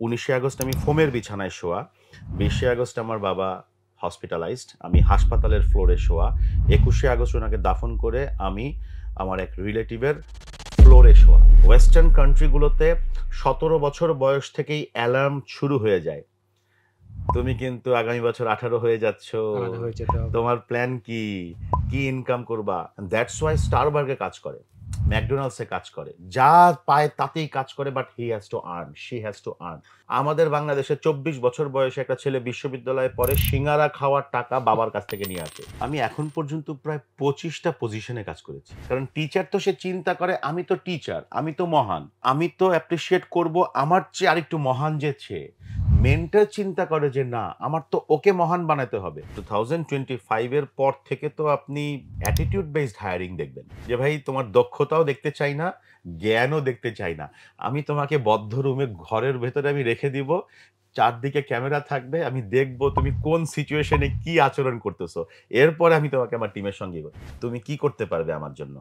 19শে August আমি ফোমের বিছানায় শোয়া, 20শে আগস্ট আমার বাবা হসপিটালাইজড, আমি হাসপাতালের ফ্লোরে শোয়া, 21শে আগস্ট ওনাকে দাফন করে আমি আমার এক রিলেটিভের ফ্লোরে শোয়া। ওয়েস্টার্ন কান্ট্রিগুলোতে 17 বছর বয়স থেকেই অ্যালার্ম শুরু হয়ে যায়। তুমি কিন্তু আগামী বছর 18 হয়ে যাচ্ছ, আলাদা হয়ে যেতে হবে। তোমার প্ল্যান কি, কি ইনকাম করবা? দ্যাটস ওয়াই স্টারবার্গে কাজ করে, ম্যাকডোনাল্ডসে কাজ করে, যা পায় তাতেই কাজ করে, but he has to earn, she has to earn. আমাদের বাংলাদেশে 24 বছর বয়সে একটা ছেলে বিশ্ববিদ্যালয়ে পড়ে, সিঙ্গারা খাওয়ার টাকা বাবার কাছ থেকে নিয়ে আসে। আমি এখন পর্যন্ত প্রায় 25টা পজিশনে কাজ করেছি, কারণ টিচার তো সে চিন্তা করে আমি তো টিচার, আমি তো মহান, আমি তো অ্যাপ্রিসিয়েট করব আমার চেয়ে আরেকটু মহান যে ছে। মেন্টর চিন্তা করে যে না, আমার তো ওকে মহান বানাতে হবে। 2025 এর পর থেকে তো আপনি অ্যাটিটিউড বেসড হায়ারিং দেখবেন, যে ভাই তোমার দক্ষতাও দেখতে চাই না, জ্ঞানও দেখতে চাই না, আমি তোমাকে বদ্ধ রুমে ঘরের ভেতরে আমি রেখে দিব, চারদিকে ক্যামেরা থাকবে, আমি দেখব তুমি কোন সিচুয়েশনে কি আচরণ করতেছো, এরপরে আমি তোমাকে আমার টিমের সঙ্গে তুমি কি করতে পারবে আমার জন্য,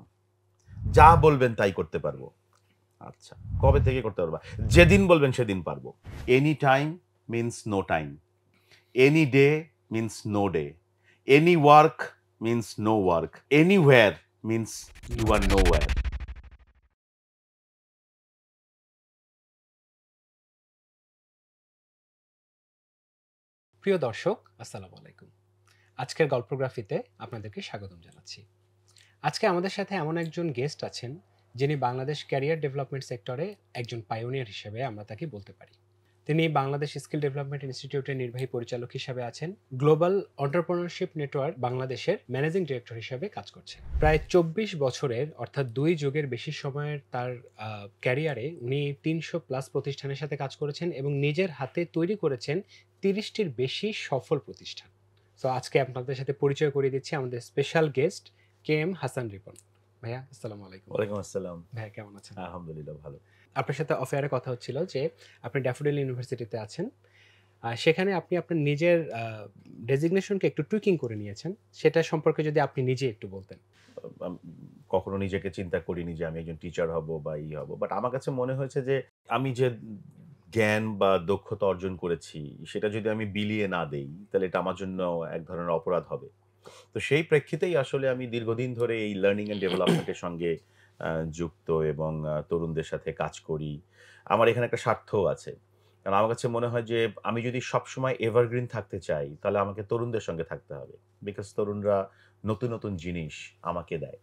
যা বলবেন তাই করতে পারবো। আচ্ছা, কবে থেকে করতে পারবা? যেদিন বলবেন সেদিন পারবো। Any time means no time, any day means no day, any work means no work, anywhere means you are nowhere. প্রিয় দর্শক, আসসালামু আলাইকুম। আজকের গল্পগ্রাফিতে আপনাদেরকে স্বাগতম জানাচ্ছি। আজকে আমাদের সাথে এমন একজন গেস্ট আছেন যিনি বাংলাদেশ ক্যারিয়ার ডেভেলপমেন্ট সেক্টরে একজন পাইওনিয়ার হিসেবে আমরা তাকে বলতে পারি। তিনি বাংলাদেশ স্কিল ডেভেলপমেন্ট ইনস্টিটিউটের নির্বাহী পরিচালক হিসেবে আছেন, গ্লোবাল এন্টারপ্রেনারশিপ নেটওয়ার্ক বাংলাদেশের ম্যানেজিং ডিরেক্টর হিসেবে কাজ করছেন। প্রায় 24 বছরের অর্থাৎ 2 যুগের বেশি সময়ের তার ক্যারিয়ারে উনি 300+ প্রতিষ্ঠানের সাথে কাজ করেছেন এবং নিজের হাতে তৈরি করেছেন 30টির বেশি সফল প্রতিষ্ঠান। সো আজকে আপনাদের সাথে পরিচয় করিয়ে দিচ্ছি আমাদের special guest KM Hasan Ripon. ভাইয়া, আসসালামু আলাইকুম। ওয়ালাইকুম আসসালাম। ভাইয়া, কেমন আছেন? আলহামদুলিল্লাহ ভালো। আপনার সাথে অফেয়ারে কথা হচ্ছিল যে আপনি ড্যাফোডিল ইউনিভার্সিটিতে আছেন। সেখানে আপনি আপনার নিজের ডেজিগনেশনকে একটু টুইকিং করে নিয়েছেন। সেটা সম্পর্কে যদি আপনি নিজে একটু বলতেন। কখনো নিজেকে চিন্তা করিনি যে আমি একজন টিচার হব বা হব, বাট আমার কাছে মনে হয়েছে যে আমি যে জ্ঞান বা দক্ষতা অর্জন করেছি সেটা যদি আমি বিলিয়ে না দেই তাহলে এটা আমার জন্য এক ধরনের অপরাধ হবে। তো সেই প্রেক্ষিতেই আসলে আমি দীর্ঘদিন ধরে এই লার্নিং অ্যান্ড ডেভেলপমেন্টের সঙ্গে যুক্ত এবং তরুণদের সাথে কাজ করি। আমার এখানে একটা স্বার্থও আছে। কারণ আমার কাছে মনে হয় যে আমি যদি সবসময় এভারগ্রিন থাকতে চাই তাহলে আমাকে তরুণদের সঙ্গে থাকতে হবে। বিকজ তরুণরা নতুন, নতুন জিনিস আমাকে দেয়।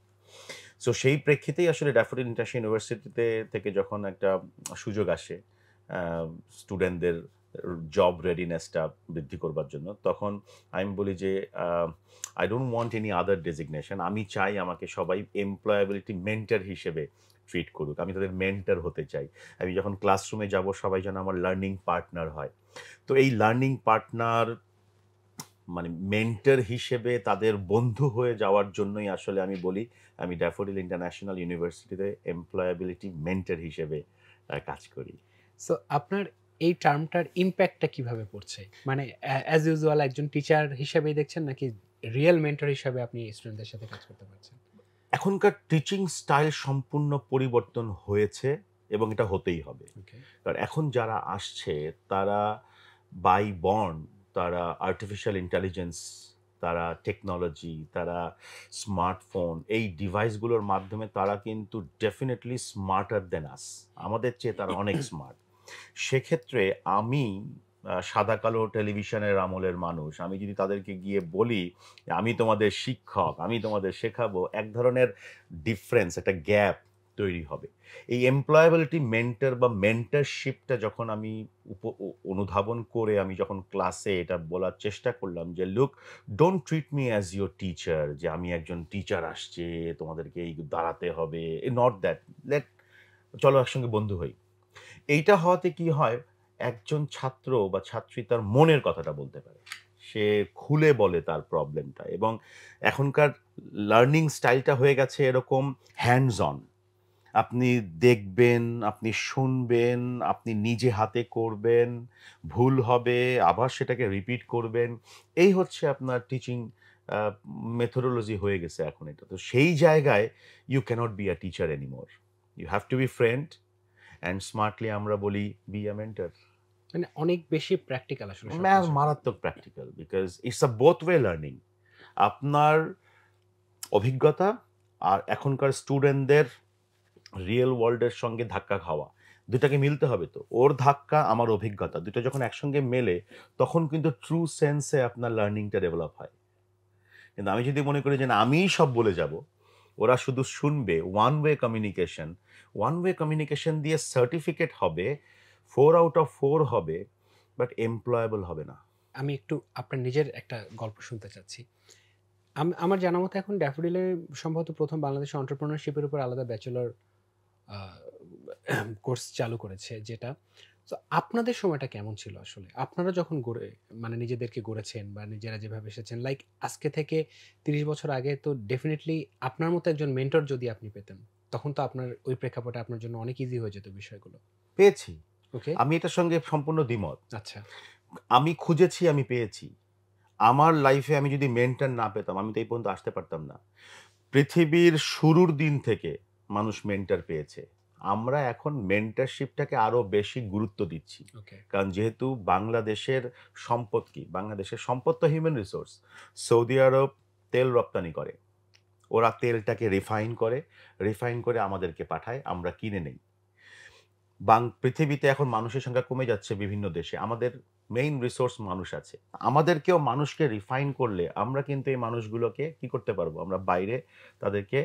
সো সেই প্রেক্ষিতেই আসলে ড্যাফোডিল ইন্টারন্যাশনাল ইউনিভার্সিটিতে থেকে যখন একটা সুযোগ আসে আ স্টুডেন্টদের জব রেডিনেসটা বৃদ্ধি করবার জন্য, তখন আমি বলি যে আ I don't want any other designation. আমি চাই আমাকে সবাই এমপ্লয়াবিলিটি মেন্টর হিসেবে ট্রিট করুক। আমি তাদের মেন্টর হতে চাই। আমি যখন ক্লাসরুমে যাব সবাই যেন আমার লার্নিং পার্টনার হয়। তো এই লার্নিং পার্টনার মানে মেন্টর হিসেবে তাদের বন্ধু হয়ে যাওয়ার জন্যই আসলে আমি বলি আমি ড্যাফোডিল ইন্টারন্যাশনাল ইউনিভার্সিটিতে এমপ্লয়াবিলিটি মেন্টর হিসেবে কাজ করি। সো আপনার এই টার্মটার ইমপ্যাক্টটা কিভাবে পড়ছে? মানে অ্যাজ ইউজুয়াল একজন টিচার হিসেবেই দেখছেন নাকি রিয়েল মেন্টর হিসেবে আপনি স্টুডেন্টদের সাথে কাজ করতে পারছেন? এখনকার টিচিং স্টাইল সম্পূর্ণ পরিবর্তন হয়েছে এবং এটা হতেই হবে। ওকে। কারণ এখন যারা আসছে তারা বাই বর্ন, তারা আর্টিফিশিয়াল ইন্টেলিজেন্স, তারা টেকনোলজি, তারা স্মার্টফোন, এই ডিভাইসগুলোর মাধ্যমে তারা কিন্তু ডেফিনিটলি স্মার্টার দেন আস। আমাদের চেয়ে তারা অনেক স্মার্ট। সেক্ষেত্রে আমি সাদা কালো টেলিভিশনের আমলের মানুষ। আমি যদি তাদেরকে গিয়ে বলি যে, "আমি তোমাদের শিক্ষক, আমি তোমাদের শেখাবো", এক ধরনের ডিফারেন্স, একটা গ্যাপ তৈরি হবে। এই এমপ্লয়াবিলিটি মেন্টর বা মেন্টরশিপটা যখন আমি অনুধাবন করে আমি যখন ক্লাসে এটা বলার চেষ্টা করলাম যে, "look, don't treat me as your teacher", যে আমি একজন টিচার আসছে, তোমাদেরকে এই দাঁড়াতে হবে। Not that. চলো একসঙ্গে বন্ধু হই। এইটা হওয়াতে কি হয়, একজন ছাত্র বা ছাত্রী তার মনের কথাটা বলতে পারে। সে খুলে বলে তার প্রবলেমটা, এবং এখনকার লার্নিং স্টাইলটা হয়ে গেছে এরকম হ্যান্ডস অন। আপনি দেখবেন, আপনি শুনবেন, আপনি নিজে হাতে করবেন, ভুল হবে, আবার সেটাকে রিপিট করবেন। এই হচ্ছে আপনার টিচিং আ মেথোডোলজি হয়ে গেছে এখন এটা। তো সেই জায়গায় you can't be a teacher anymore. You have to be friend and smartly আমরা বলি বি আ মেন্টর। মানে অনেক বেশি প্র্যাকটিক্যাল আসলে সবকিছু। মারাত্মক practical, because it's a both way learning. আপনার অভিজ্ঞতা আর এখনকার স্টুডেন্টদের রিয়েল ওয়ার্ল্ডের সঙ্গে ধাক্কা খাওয়া, দুটাকে মিলতে হবে। তো ওর ধাক্কা, আমার অভিজ্ঞতা, দুটো যখন একসঙ্গে মেলে তখন কিন্তু ট্রু সেন্সে আপনার লার্নিংটা ডেভেলপ হয়। কিন্তু আমি যদি মনে করি যে না আমিই সব বলে যাব, ওরা শুধু শুনবে, ওয়ান ওয়ে কমিউনিকেশন দিয়ে সার্টিফিকেট হবে, 4 out of 4 হবে, বাট এমপ্লয়েবল হবে না। আমি একটু আপনার নিজের একটা গল্প শুনতে চাচ্ছি। আমার জানা মতে এখন ড্যাফোডিলে সম্ভবত ১ম বাংলাদেশে এন্টারপ্রেনারশিপের উপর আলাদা ব্যাচেলর আ কোর্স চালু করেছে যেটা। তো আপনাদের সময়টা কেমন ছিল আসলে? আপনারা যখন মানে নিজেদেরকে গড়েছেন বা নিজেরা যেভাবে এসেছেন, লাইক আজকে থেকে ৩০ বছর আগে তো ডেফিনিটলি আপনার মতো একজন মেন্টর যদি আপনি পেতেন, তখন তো আপনার ওই প্রেক্ষাপটে আপনার জন্য অনেক ইজি হয়ে যেত বিষয়গুলো। পেয়েছি। ওকে? আমি এটার সঙ্গে সম্পূর্ণ দ্বিমত। আচ্ছা। আমি খুঁজেছি, আমি পেয়েছি। আমার লাইফে আমি যদি মেন্টর না পেতাম, আমি তো এই পর্যন্ত আসতে পারতাম না। পৃথিবীর শুরুর দিন থেকে মানুষ মেন্টর পেয়েছে। আমরা এখন মেন্টরশিপটাকে আরো বেশি গুরুত্ব দিচ্ছি। ওকে। কারণ যেহেতু বাংলাদেশের সম্পদ কি? বাংলাদেশের সম্পদ তো হিউম্যান রিসোর্স। সৌদি আরব তেল রপ্তানি করে। ওরা তেলটাকে রিফাইন করে আমাদেরকে পাঠায়, আমরা কিনে নেই। পৃথিবীতে এখন মানুষের সংখ্যা কমে যাচ্ছে বিভিন্ন দেশে। আমাদের মেইন রিসোর্স মানুষ আছে। আমাদেরকেও মানুষকে রিফাইন করলে আমরা কিন্তু এই মানুষগুলোকে কি করতে পারবো? আমরা বাইরে তাদেরকে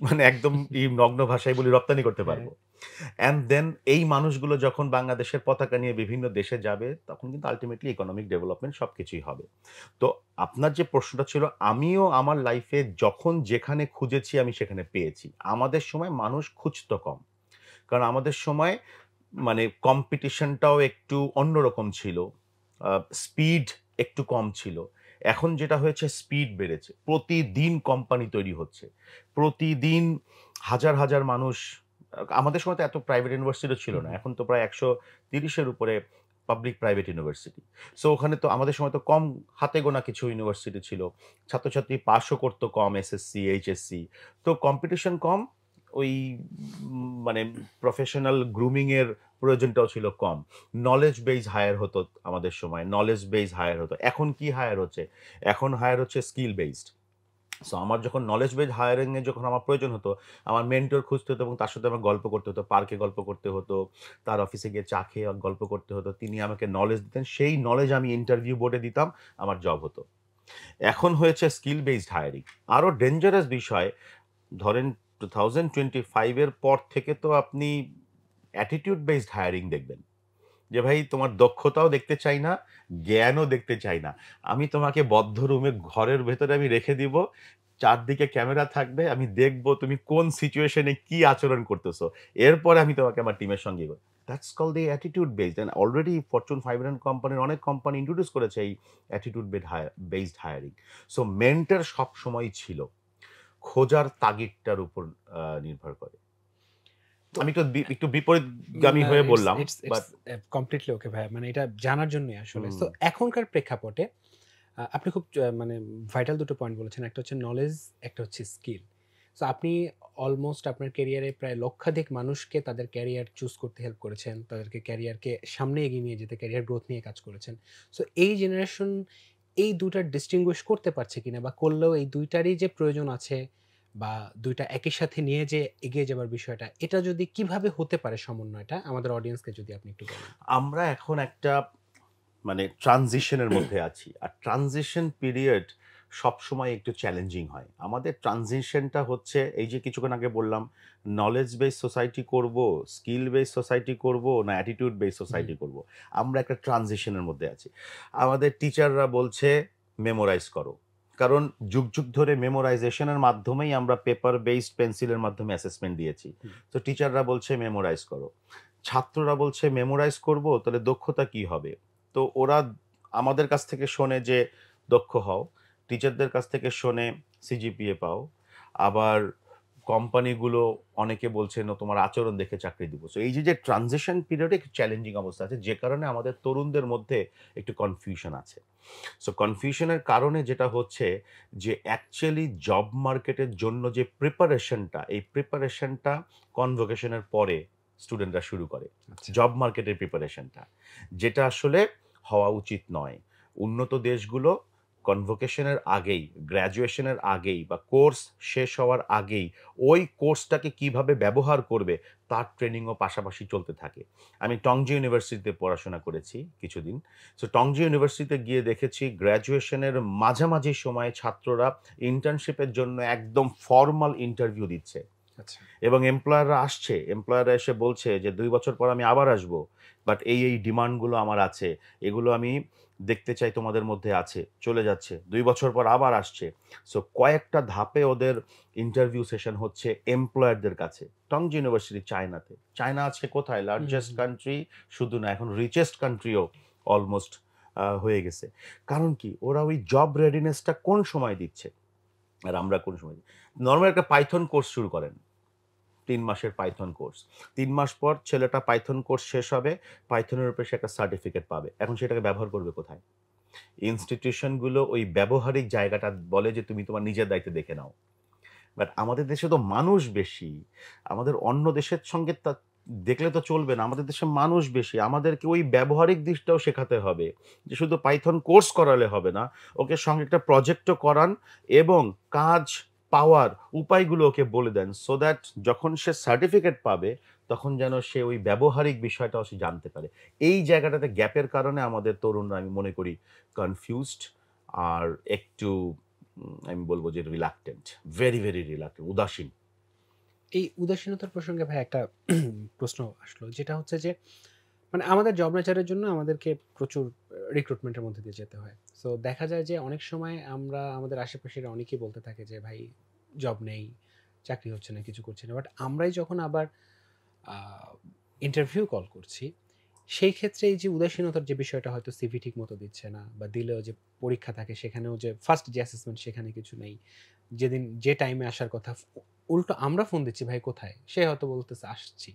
মানে একদম নগ্ন ভাষায় বলি রপ্তানি করতে হ্যাঁ। পারবো। অ্যান্ড দেন এই মানুষগুলো যখন বাংলাদেশের পতাকা নিয়ে বিভিন্ন দেশে যাবে, তখন কিন্তু আল্টিমেটলি ইকোনমিক ডেভেলপমেন্ট সবকিছুই হবে। তো আপনার যে প্রশ্নটা ছিল, আমিও আমার লাইফে যখন যেখানে খুঁজেছি আমি সেখানে পেয়েছি। আমাদের সময় মানুষ খুঁজতো কম। কারণ আমাদের সময় মানে কম্পিটিশনটাও একটু অন্যরকম ছিল। স্পিড একটু কম ছিল। এখন যেটা হয়েছে, স্পিড বেড়েছে। প্রতিদিন কোম্পানি তৈরি হচ্ছে। প্রতিদিন হাজার মানুষ। আমাদের সময় তো এত প্রাইভেট ইউনিভার্সিটিও ছিল হুম, না। হুম। এখন তো প্রায় ১৩০ এর উপরে পাবলিক প্রাইভেট ইউনিভার্সিটি। সো ওখানে তো আমাদের সময় তো কম, হাতে গোনা কিছু ইউনিভার্সিটি ছিল। ছাত্রছাত্রী পাসও করত কম এসএসসি, এইচএসসি। তো কম্পিটিশন কম। ওই মানে প্রফেশনাল গ্রুমিং এর প্রয়োজনটাও ছিল কম। নলেজ বেস হায়ার হতো আমাদের সময়। নলেজ বেস হায়ার হতো। এখন কি হায়ার হচ্ছে? এখন হায়ার হচ্ছে স্কিল বেসড। সো আমার যখন নলেজ বেস হায়ারিং এর যখন আমার প্রয়োজন হতো, আমার মেন্টর খুঁজতে হতো এবং তার সাথে আমার গল্প করতে হতো। পার্কে গল্প করতে হতো। তার অফিসে গিয়ে চা খেয়ে গল্প করতে হতো। তিনি আমাকে নলেজ দিতেন। সেই নলেজ আমি ইন্টারভিউ বোর্ডে দিতাম। আমার জব হতো। এখন হয়েছে স্কিল বেসড হায়ারিং। আরো ডেঞ্জারাস বিষয়, ধরেন 2025 এর পর থেকে তো আপনি অ্যাটিটিউড বেসড হায়ারিং দেখবেন। যে ভাই তোমার দক্ষতাও দেখতে চাই না, জ্ঞানও দেখতে চাই না। আমি তোমাকে বদ্ধ রুমে ঘরের ভেতরে আমি রেখে দিব। চারদিকে ক্যামেরা থাকবে। আমি দেখব তুমি কোন সিচুয়েশন এ কি আচরণ করতেছো। এরপরে আমি তোমাকে আমার টিমের সঙ্গে that's called the attitude based, and already fortune 500 কোম্পানির অনেক কোম্পানি ইন্ট্রোডিউস করেছে এই attitude based hiring. So mentor সবসময়ই ছিল। খোঁজার তাগিদটার উপর নির্ভর করে। তো আমি একটু বিপরীতগামী না, হয়ে ইটস বললাম। ইটস বাট ইটস কমপ্লিটলি ওকে ভাইয়া। মানে এটা জানার জন্যই আসলে। হুম, সো এখনকার প্রেক্ষাপটে আপনি খুব মানে ভাইটাল দুটো পয়েন্ট বলেছেন। একটা হচ্ছে নলেজ, একটা হচ্ছে স্কিল। সো আপনি অলমোস্ট আপনার ক্যারিয়ারে প্রায় লক্ষাধিক মানুষকে তাদের ক্যারিয়ার চুজ করতে হেল্প করেছেন। তাদেরকে ক্যারিয়ারকে সামনে এগিয়ে নিয়ে যেতে ক্যারিয়ার গ্রোথ নিয়ে কাজ করেছেন। সো এই জেনারেশন এই ২ টা ডিস্টিংগুইশ করতে পারছে কিনা বা করলেও এই ২ টারই যে প্রয়োজন আছে বা ২ টা একই সাথে নিয়ে যে এগিয়ে যাবার বিষয়টা, এটা যদি কিভাবে হতে পারে সমন্বয়টা আমাদের অডিয়েন্সকে যদি আপনি একটু বলেন? আমরা এখন একটা মানে ট্রানজিশন এর মধ্যে আছি। আর ট্রানজিশন পিরিয়ড সবসময় একটু চ্যালেঞ্জিং হয়। আমাদের ট্রানজিশনটা হচ্ছে এই যে কিছুক্ষণ আগে বললাম, নলেজ বেস সোসাইটি করব, স্কিল বেস সোসাইটি করব, না অ্যাটিটিউড বেস হুম, সোসাইটি করব। আমরা একটা ট্রানজিশন এর মধ্যে আছি। আমাদের টিচাররা বলছে মেমোরাইজ করো। কারণ যুগ ধরে মেমোরাইজেশন এর মাধ্যমেই আমরা পেপার বেসড পেন্সিলের মাধ্যমে অ্যাসেসমেন্ট দিয়েছি। হুম। তো টিচাররা বলছে মেমোরাইজ করো। ছাত্ররা বলছে মেমোরাইজ করব, তাহলে দক্ষতা কি হবে? তো ওরা আমাদের কাছ থেকে শোনে যে দক্ষ হও, টিচারদের কাছ থেকে শোনে সিজিপিএ পাও, আবার কোম্পানিগুলো অনেকে বলছে না তোমার আচরণ দেখে চাকরি দিব। সো এই যে ট্রানজিশন পিরিয়ডে একটু চ্যালেঞ্জিং অবস্থা আছে, যে কারণে আমাদের তরুণদের মধ্যে একটু কনফিউশন আছে। সো কনফিউশনের কারণে যেটা হচ্ছে যে অ্যাকচুয়ালি জব মার্কেটের জন্য যে প্রিপারেশনটা, এই প্রিপারেশনটা কনভোকেশনের পরে স্টুডেন্টরা শুরু করে আচ্ছা। জব মার্কেটের প্রিপারেশনটা, যেটা আসলে হওয়া উচিত নয়। উন্নত দেশগুলো কনভোকেশনের আগেই, গ্র্যাজুয়েশনের আগেই বা কোর্স শেষ হওয়ার আগেই ওই কোর্সটাকে কিভাবে ব্যবহার করবে তার ট্রেনিংও পাশাপাশি চলতে থাকে। আমি টংজি ইউনিভার্সিটিতে পড়াশোনা করেছি কিছুদিন। সো টংজি ইউনিভার্সিটিতে গিয়ে দেখেছি গ্র্যাজুয়েশনের মাঝামাঝি সময়ে ছাত্ররা ইন্টার্নশিপের জন্য একদম ফর্মাল ইন্টারভিউ দিচ্ছে। আচ্ছা। এবং এমপ্লয়াররা আসছে, এমপ্লয়াররা এসে বলছে যে ২ বছর পর আমি আবার আসবো। বাট এই ডিমান্ডগুলো আমার আছে। এগুলো আমি দেখতে চাই তোমাদের মধ্যে আছে। চলে যাচ্ছে। ২ বছর পর আবার আসছে। সো কয়েকটা ধাপে ওদের ইন্টারভিউ সেশন হচ্ছে এমপ্লয়ারদের কাছে। টংজি ইউনিভার্সিটি চায়নাতে। চায়না আজকে কোথায়? হুম, লার্জেস্ট হুম। কান্ট্রি শুধু না, এখন রিচেস্ট কান্ট্রিও অলমোস্ট হয়ে গেছে। কারণ কি? ওরা ওই জব রেডিনেসটা কোন সময় দিচ্ছে? আর আমরা কোন সময় দিই? নরমাল একটা পাইথন কোর্স শুরু করেন। ৩ মাসের পাইথন কোর্স। ৩ মাস পর ছেলেটা পাইথন কোর্স শেষ হবে। পাইথনের উপরে সে একটা সার্টিফিকেট পাবে। এখন সেটাকে ব্যবহার করবে কোথায়? ইনস্টিটিউশন গুলো ওই ব্যবহারিক জায়গাটা বলে যে তুমি তোমার নিজের দায়িত্বে দেখে নাও। বাট আমাদের দেশে তো মানুষ বেশি। আমাদের অন্য দেশের সঙ্গে তা দেখলে তো চলবে না। আমাদের দেশে মানুষ বেশি। আমাদেরকে ওই ব্যবহারিক দিকটাও শেখাতে হবে। যে শুধু পাইথন কোর্স করালে হবে না। ওকে সঙ্গে একটা প্রজেক্টও করান এবং কাজ পাওয়ার উপায়গুলো ওকে বলে দেন। সো দ্যাট যখন সে সার্টিফিকেট পাবে তখন যেন সে ওই ব্যবহারিক বিষয়টাও সে জানতে পারে। এই জায়গাটাতে গ্যাপের কারণে আমাদের তরুণরা আমি মনে করি কনফিউজড আর একটু আমি বলব যে রিলাক্টেন্ট, ভেরি রিলাক্টেন্ট, উদাসীন। এই উদাসীনতার প্রসঙ্গে ভাই একটা প্রশ্ন আসলো, যেটা হচ্ছে যে মানে আমাদের জব নেচারের জন্য আমাদেরকে প্রচুর রিক্রুটমেন্টের মধ্যে দিয়ে যেতে হয়। সো দেখা যায় যে অনেক সময় আমরা আমাদের আশেপাশের অনেকেই বলতে থাকে যে ভাই জব নেই, চাকরি হচ্ছে না, কিছু করছি না। বাট আমরাই যখন আবার ইন্টারভিউ কল করছি, সেই ক্ষেত্রে এই যে উদাসীনতার যে বিষয়টা, হয়তো সিভি ঠিক মতো দিচ্ছে না, বা দিলেও যে পরীক্ষা থাকে সেখানেও যে ফার্স্ট যে অ্যাসেসমেন্ট সেখানে কিছু নেই, যেদিন যে টাইমে আসার কথা উল্টো আমরা ফোন দিচ্ছি ভাই কোথায়, সে হয়তো বলতেছে আসছি।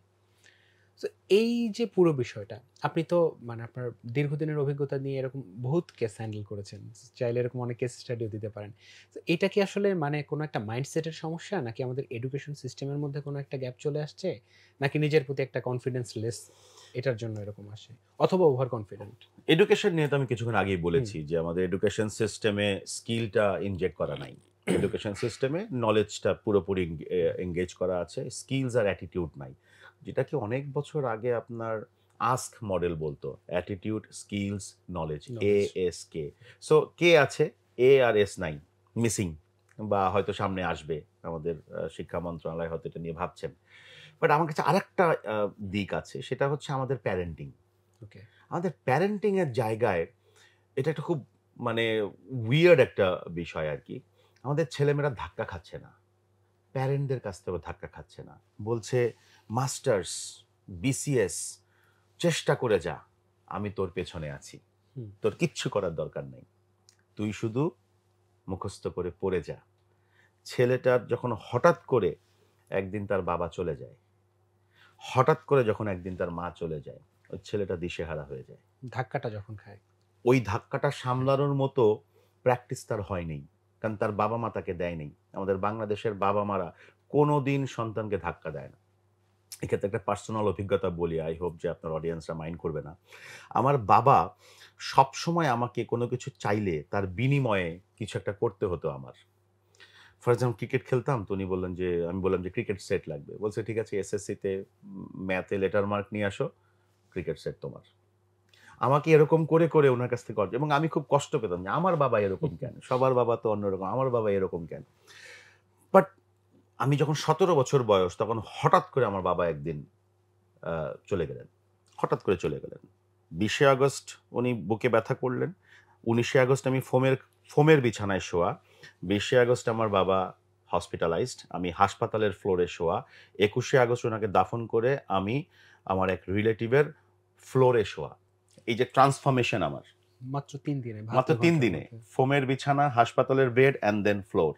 তো এই যে পুরো বিষয়টা, আপনি তো মানে আপনার দীর্ঘদিনের অভিজ্ঞতা নিয়ে এরকম বহুত কেস হ্যান্ডেল করেছেন। চাইলে এরকম অনেক কেস স্টাডিও দিতে পারেন। তো এটা কি আসলে মানে কোনো একটা মাইন্ডসেটের সমস্যা? নাকি আমাদের এডুকেশন সিস্টেমের মধ্যে কোনো একটা গ্যাপ চলে আসছে? নাকি নিজের প্রতি একটা কনফিডেন্স লেস এটার জন্য এরকম আসে? অথবা ওভার কনফিডেন্ট? এডুকেশন নিয়ে তো আমি কিছুক্ষণ আগেই হুম, বলেছি যে আমাদের এডুকেশন সিস্টেমে স্কিলটা ইনজেক্ট করা নাই। এডুকেশন সিস্টেমে নলেজটা পুরোপুরি এনগেজ করা আছে। স্কিলস আর অ্যাটিটিউড নাই। যেটাকে অনেক বছর আগে আপনার আস্ক মডেল বলতো। Attitude, skills, knowledge. Knowledge. ASK। So কে আছে? A আর S নাই। মিসিং বা হয়তো সামনে আসবে। আমাদের শিক্ষা মন্ত্রণালয় হয়তো এটা নিয়ে ভাবছেন। বাট আমার কাছে আরেকটা দিক আছে। সেটা হচ্ছে আমাদের প্যারেন্টিং। ওকে। আমাদের প্যারেন্টিং এর জায়গায় এটা একটা খুব মানে উইয়ার্ড একটা বিষয় আরকি। আমাদের ছেলেমেয়েরা ধাক্কা খাচ্ছে না। প্যারেন্টদের কাছ থেকেও ধাক্কা খাচ্ছে না। বলছে, "মাস্টার্স, BCS চেষ্টা করে যা। আমি তোর পেছনে আছি। হুম। তোর কিচ্ছু করার দরকার নেই। তুই শুধু মুখস্থ করে পড়ে যা।" ছেলেটার যখন হঠাৎ করে একদিন তার বাবা চলে যায়, হঠাৎ করে যখন একদিন তার মা চলে যায়, ওই ছেলেটা দিশেহারা হয়ে যায়। ধাক্কাটা যখন খায়। ওই ধাক্কাটা সামলানোর মতো প্র্যাকটিস তার হয়নি। কারণ তার বাবা-মা তাকে দেয়নি। আমাদের বাংলাদেশের বাবা-মারা কোনোদিন সন্তানকে ধাক্কা দেয় না। এক্ষেত্রে একটা পার্সোনাল অভিজ্ঞতা বলি, আই হোপ যে আপনার অডিয়েন্সরা মাইন্ড করবে না। আমার বাবা সবসময় আমাকে কোনো কিছু চাইলে তার বিনিময়ে কিছু একটা করতে হতো আমার। ফর এক্সাম্পল ক্রিকেট খেলতাম তো উনি বললেন যে আমি বললাম যে ক্রিকেট সেট লাগবে। বলছে, "ঠিক আছে এসএসসিতে ম্যাথে লেটার মার্ক নিয়ে আসো, ক্রিকেট সেট তোমার।" আমাকে এরকম করে উনার কাছ থেকে অর্জন এবং আমি খুব কষ্ট পেতাম যে আমার বাবা এরকম কেন? সবার বাবা তো অন্যরকম। আমার বাবা এরকম কেন? বাট আমি যখন ১৭ বছর বয়স তখন হঠাৎ করে আমার বাবা একদিন আ চলে গেলেন। হঠাৎ করে চলে গেলেন। ২০শে আগস্ট উনি বুকে ব্যথা করলেন। ১৯শে আগস্ট আমি ফোমের বিছানায় শোয়া। ২০শে আগস্ট আমার বাবা হসপিটালাইজড। আমি হাসপাতালের ফ্লোরে শোয়া। ২১শে আগস্ট উনাকে দাফন করে আমি আমার এক রিলেটিভের ফ্লোরে শোয়া। এই যে ট্রান্সফরমেশন আমার। মাত্র ৩ দিনে, মাত্র ৭২ ৩ ঘন্টার দিনে। মধ্যে। ফোমের বিছানা, হাসপাতালের বেড অ্যান্ড দেন ফ্লোর।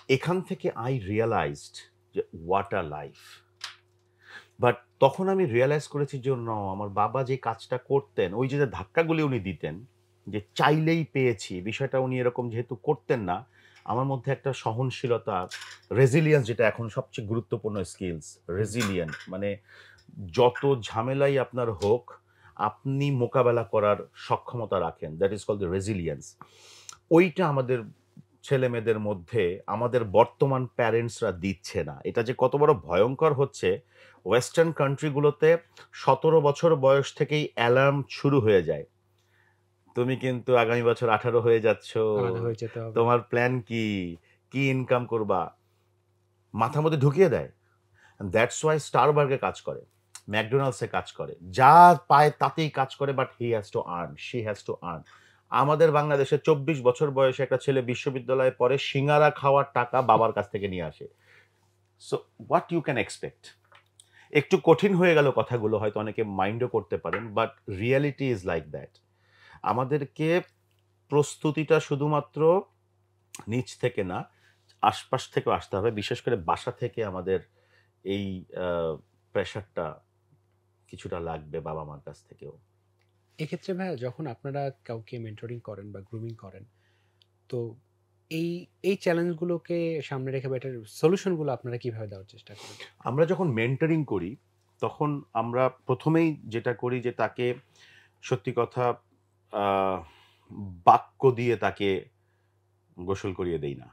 এখান থেকে I realized যে what a life! বাট তখন আমি রিয়ালাইজ করেছি যে আমার বাবা যে কাজটা করতেন, ওই যে ধাক্কাগুলি উনি দিতেন, যে চাইলেই পেয়েছি, বিষয়টা উনি এরকম যেহেতু করতেন না, আমার মধ্যে একটা সহনশীলতা, রেজিলিয়েন্স, যেটা এখন সবচেয়ে গুরুত্বপূর্ণ স্কিলস, রেজিলিয়েন্ট মানে যত ঝামেলাই আপনার হোক আপনি মোকাবেলা করার সক্ষমতা রাখেন, that is called the resilience. ওইটা আমাদের ছেলে মেয়েদের মধ্যে আমাদের বর্তমান প্যারেন্টসরা দিচ্ছে না। এটা যে কত বড় ভয়ঙ্কর হচ্ছে, ওয়েস্টার্ন কান্ট্রিগুলোতে 17 বছর বয়স থেকেই অ্যালার্ম শুরু হয়ে যায়, তুমি কিন্তু আগামী বছর 18 হয়ে যাচ্ছ, আলাদা হয়ে যেতে হবে। তোমার প্ল্যান কি, কি ইনকাম করবা, মাথার মধ্যে ঢুকিয়ে দেয়। দ্যাটস ওয়াই স্টারবার্গে কাজ করে, ম্যাকডোনাল্ডসে কাজ করে, যা পায় তাতেই কাজ করে, but he has to earn, she has to earn. আমাদের বাংলাদেশে 24 বছর বয়সে একটা ছেলে বিশ্ববিদ্যালয়ে পড়ে, সিঙ্গারা খাওয়ার টাকা বাবার কাছ থেকে নিয়ে আসে। So what you can expect? একটু কঠিন হয়ে গেল কথাগুলো, হয়তো অনেকে মাইন্ডও করতে পারেন, but reality is like that. আমাদেরকে প্রস্তুতিটা শুধুমাত্র নিচ থেকে না, আশপাশ থেকেও আসতে হবে, বিশেষ করে বাসা থেকে আমাদের এই প্রেশারটা কিছুটা লাগবে, বাবা মার কাছ থেকেও। এক্ষেত্রে ভাইয়া যখন আপনারা কাউকে মেন্টরিং করেন বা গ্রুমিং করেন, তো এই এই চ্যালেঞ্জগুলোকে সামনে রেখে বা এটার সলিউশনগুলো আপনারা কিভাবে দেওয়ার চেষ্টা করেন? আমরা যখন মেন্টরিং করি তখন আমরা প্রথমেই যেটা করি যে তাকে সত্যি কথা আহ, বাক্য দিয়ে তাকে গোসল করিয়ে দেই না।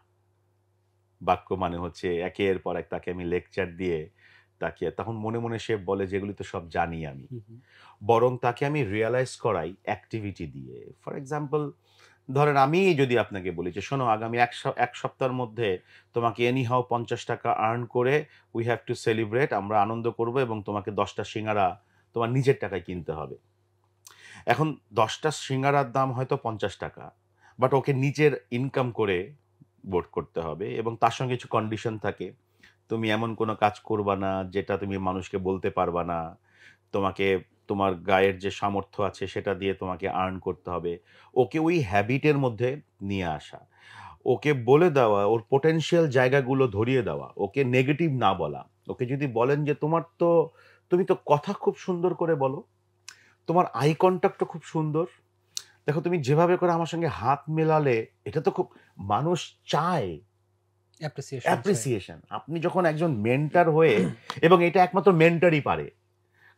বাক্য মানে হচ্ছে একের পর এক তাকে আমি লেকচার দিয়ে তাকে, তখন মনে মনে সে বলে যেগুলি তো সব জানি আমি, হুম, হুম। বরং তাকে আমি রিয়েলাইজ করাই অ্যাক্টিভিটি দিয়ে। ফর এক্সাম্পল, ধরেন আমি যদি আপনাকে বলি যে শোনো, আগামী এক সপ্তাহের মধ্যে তোমাকে এনিহাও 50 টাকা আর্ন করে উই হ্যাভ টু সেলিব্রেট, আমরা আনন্দ করব এবং তোমাকে 10টা সিঙ্গারা তোমার নিজের টাকায় কিনতে হবে। এখন 10টা সিঙ্গারার দাম হয়তো 50 টাকা, বাট ওকে নিজের ইনকাম করে বোর্ড করতে হবে এবং তার সঙ্গে কিছু কন্ডিশন থাকে। তুমি এমন কোনো কাজ করবা না যেটা তুমি মানুষকে বলতে পারবা না, তোমাকে তোমার গায়ের যে সামর্থ্য আছে সেটা দিয়ে তোমাকে আর্ন করতে হবে। ওকে ওই হ্যাবিটের মধ্যে নিয়ে আসা, ওকে বলে দেওয়া, ওর পোটেনশিয়াল জায়গাগুলো ধরিয়ে দেওয়া, ওকে নেগেটিভ না বলা। ওকে যদি বলেন যে তুমি তো কথা খুব সুন্দর করে বলো, তোমার আই কন্ট্যাক্টও খুব সুন্দর, দেখো তুমি যেভাবে করে আমার সঙ্গে হাত মেলালে, এটা তো খুব মানুষ চায় অ্যাপ্রিসিয়েশন চাই। অ্যাপ্রিসিয়েশন। আপনি যখন একজন মেন্টর হয়ে, এবং এটা একমাত্র মেন্টরই পারে,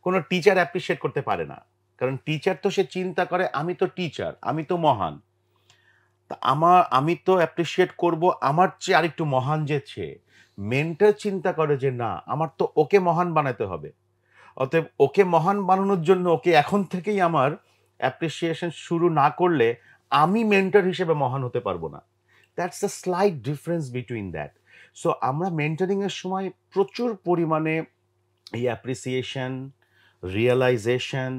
কোনো টিচার অ্যাপ্রিসিয়েট করতে পারে না। কারণ টিচার তো সে চিন্তা করে আমি তো টিচার, আমি তো মহান, তা আমি তো অ্যাপ্রিসিয়েট করব আমার চেয়ে আরেকটু মহান যে সে। মেন্টর চিন্তা করে যে না, আমার তো ওকে মহান বানাতে হবে, অতএব ওকে মহান বানানোর জন্য ওকে এখন থেকেই আমার অ্যাপ্রিসিয়েশন শুরু না করলে আমি মেন্টর হিসেবে মহান হতে পারবো না। That's the slight difference between that. So আমরা মেন্টরিং এর সময় প্রচুর পরিমাণে এই অ্যাপ্রিসিয়েশন, রিয়েলাইজেশন,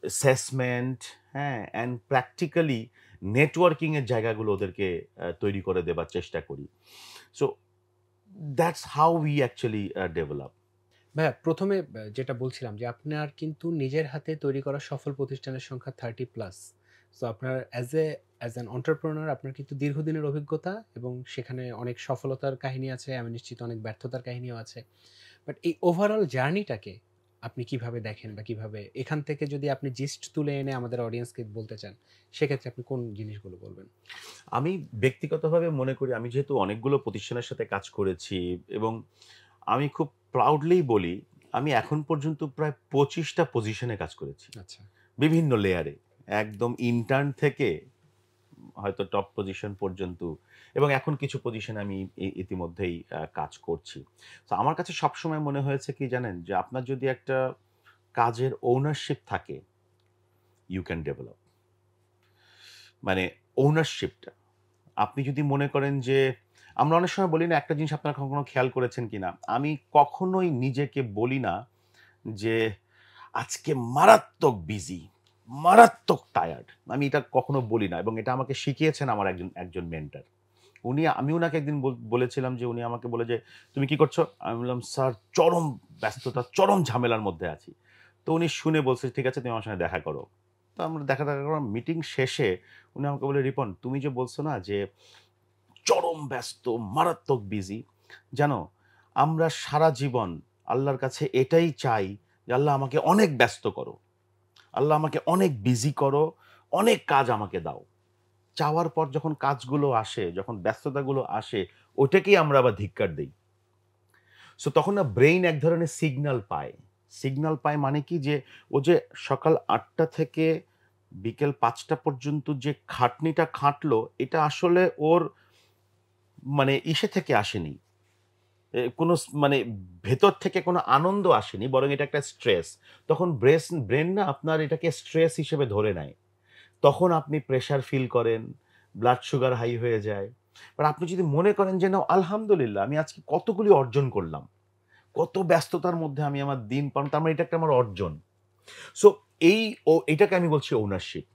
অ্যাসেসমেন্ট, হ্যাঁ, অ্যান্ড প্র্যাকটিক্যালি নেটওয়ার্কিং এর জায়গাগুলো ওদেরকে তৈরি করে দেবার চেষ্টা করি। So that's how we actually develop. ভাইয়া প্রথমে যেটা বলছিলাম যে আপনার কিন্তু নিজের হাতে তৈরি করা সফল প্রতিষ্ঠানের সংখ্যা 30+। সো আপনার অ্যাজ অ্যান এন্টারপ্রেনার আপনার কিন্তু দীর্ঘদিনের অভিজ্ঞতা এবং সেখানে অনেক সফলতার কাহিনী আছে, আমি নিশ্চিত অনেক ব্যর্থতার কাহিনীও আছে। বাট এই ওভারঅল জার্নিটাকে আপনি কিভাবে দেখেন বা কিভাবে এখান থেকে যদি আপনি জিস্ট তুলে এনে আমাদের অডিয়েন্সকে বলতে চান, সেক্ষেত্রে আপনি কোন জিনিসগুলো বলবেন? আমি ব্যক্তিগতভাবে মনে করি, আমি যেহেতু অনেকগুলো প্রতিষ্ঠানের সাথে কাজ করেছি এবং আমি খুব প্রাউডলি বলি, আমি এখন পর্যন্ত প্রায় 25টা পজিশনে কাজ করেছি, আচ্ছা। বিভিন্ন লেয়ারে, একদম ইন্টার্ন থেকে হয়তো টপ পজিশন পর্যন্ত, এবং এখন কিছু পজিশনে আমি ইতিমধ্যেই কাজ করছি। তো আমার কাছে সবসময় মনে হয়েছে কি জানেন, যে আপনার যদি একটা কাজের ওনারশিপ থাকে, ইউ ক্যান ডেভেলপ। মানে ওনারশিপটা, আপনি যদি মনে করেন যে, আমরা অনেক সময় বলি না, একটা জিনিস আপনারা কখনো খেয়াল করেছেন কিনা, আমি কখনোই নিজেকে বলি না যে আজকে মারাত্মক বিজি, মারাত্মক টায়ার্ড, আমি এটা কখনো বলি না। এবং এটা আমাকে শিখিয়েছেন আমার একজন মেন্টর। আমি উনাকে একদিন বলেছিলাম যে, উনি আমাকে বলে যে তুমি কি করছো, আমি বললাম স্যার চরম ব্যস্ততা, চরম ঝামেলার মধ্যে আছি। তো উনি শুনে বলছে ঠিক আছে তুমি আমার সঙ্গে দেখা করো। তো আমরা দেখা করলাম, মিটিং শেষে উনি আমাকে বলে, রিপন তুমি যে বলছো না যে চরম ব্যস্ত, মারাত্মক বিজি, জানো আমরা সারা জীবন আল্লাহর কাছে এটাই চাই যে আল্লাহ আমাকে অনেক ব্যস্ত করো, আল্লাহ আমাকে অনেক বিজি করো, অনেক কাজ আমাকে দাও। চাওয়ার পর যখন কাজগুলো আসে, যখন ব্যস্ততাগুলো আসে, ওটাকেই আমরা আবার ধিক্কার দেই। সো তখন না ব্রেইন এক ধরনের সিগন্যাল পায়। সিগন্যাল পায় মানে কি যে ও যে সকাল ৮টা থেকে বিকেল ৫টা পর্যন্ত যে খাটনিটা খাটলো, এটা আসলে ওর মানে ইসে থেকে আসেনি। কোনো মানে ভেতর থেকে কোনো আনন্দ আসেনি, বরং এটা একটা স্ট্রেস। তখন ব্রেন না আপনার এটাকে স্ট্রেস হিসেবে ধরে নেয়। তখন আপনি প্রেশার ফিল করেন, ব্লাড সুগার হাই হয়ে যায়। বাট আপনি যদি মনে করেন যে, "না আলহামদুলিল্লাহ আমি আজকে কতগুলি অর্জন করলাম। কত ব্যস্ততার মধ্যে আমি আমার দিন পার, তার মানে এটা একটা আমার অর্জন।" সো এই এটাকে আমি বলছি ওনারশিপ।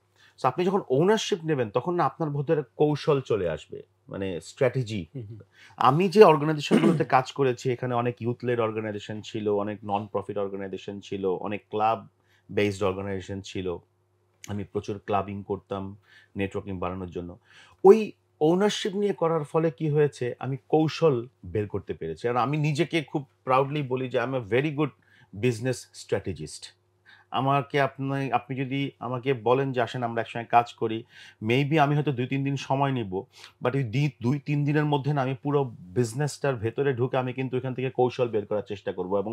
সো আপনি যখন ওনারশিপ নেবেন তখন না আপনার ভেতরে কৌশল চলে আসবে। মানে স্ট্র্যাটেজি। হুম, হুম। আমি যে অর্গানাইজেশনগুলোতে কাজ করেছি এখানে অনেক ইউথ লেড অর্গানাইজেশন ছিল, অনেক নন প্রফিট অর্গানাইজেশন ছিল, অনেক ক্লাব বেসড অর্গানাইজেশন ছিল। আমি প্রচুর ক্লাবিং করতাম নেটওয়ার্কিং বাড়ানোর জন্য। ওই ওনারশিপ নিয়ে করার ফলে কি হয়েছে, আমি কৌশল বের করতে পেরেছি। আর আমি নিজেকে খুব প্রাউডলি বলি যে I am a very good business strategist. আপনি যদি আমাকে বলেন যে আসেন আমরা একসঙ্গে কাজ করি, মেবি আমি হয়তো ২-৩ দিন সময় নিব। বাট এই ২-৩ দিনের মধ্যে না আমি পুরো বিজনেসটার ভেতরে ঢুকে আমি কিন্তু এখান থেকে কৌশল বের করার চেষ্টা করব এবং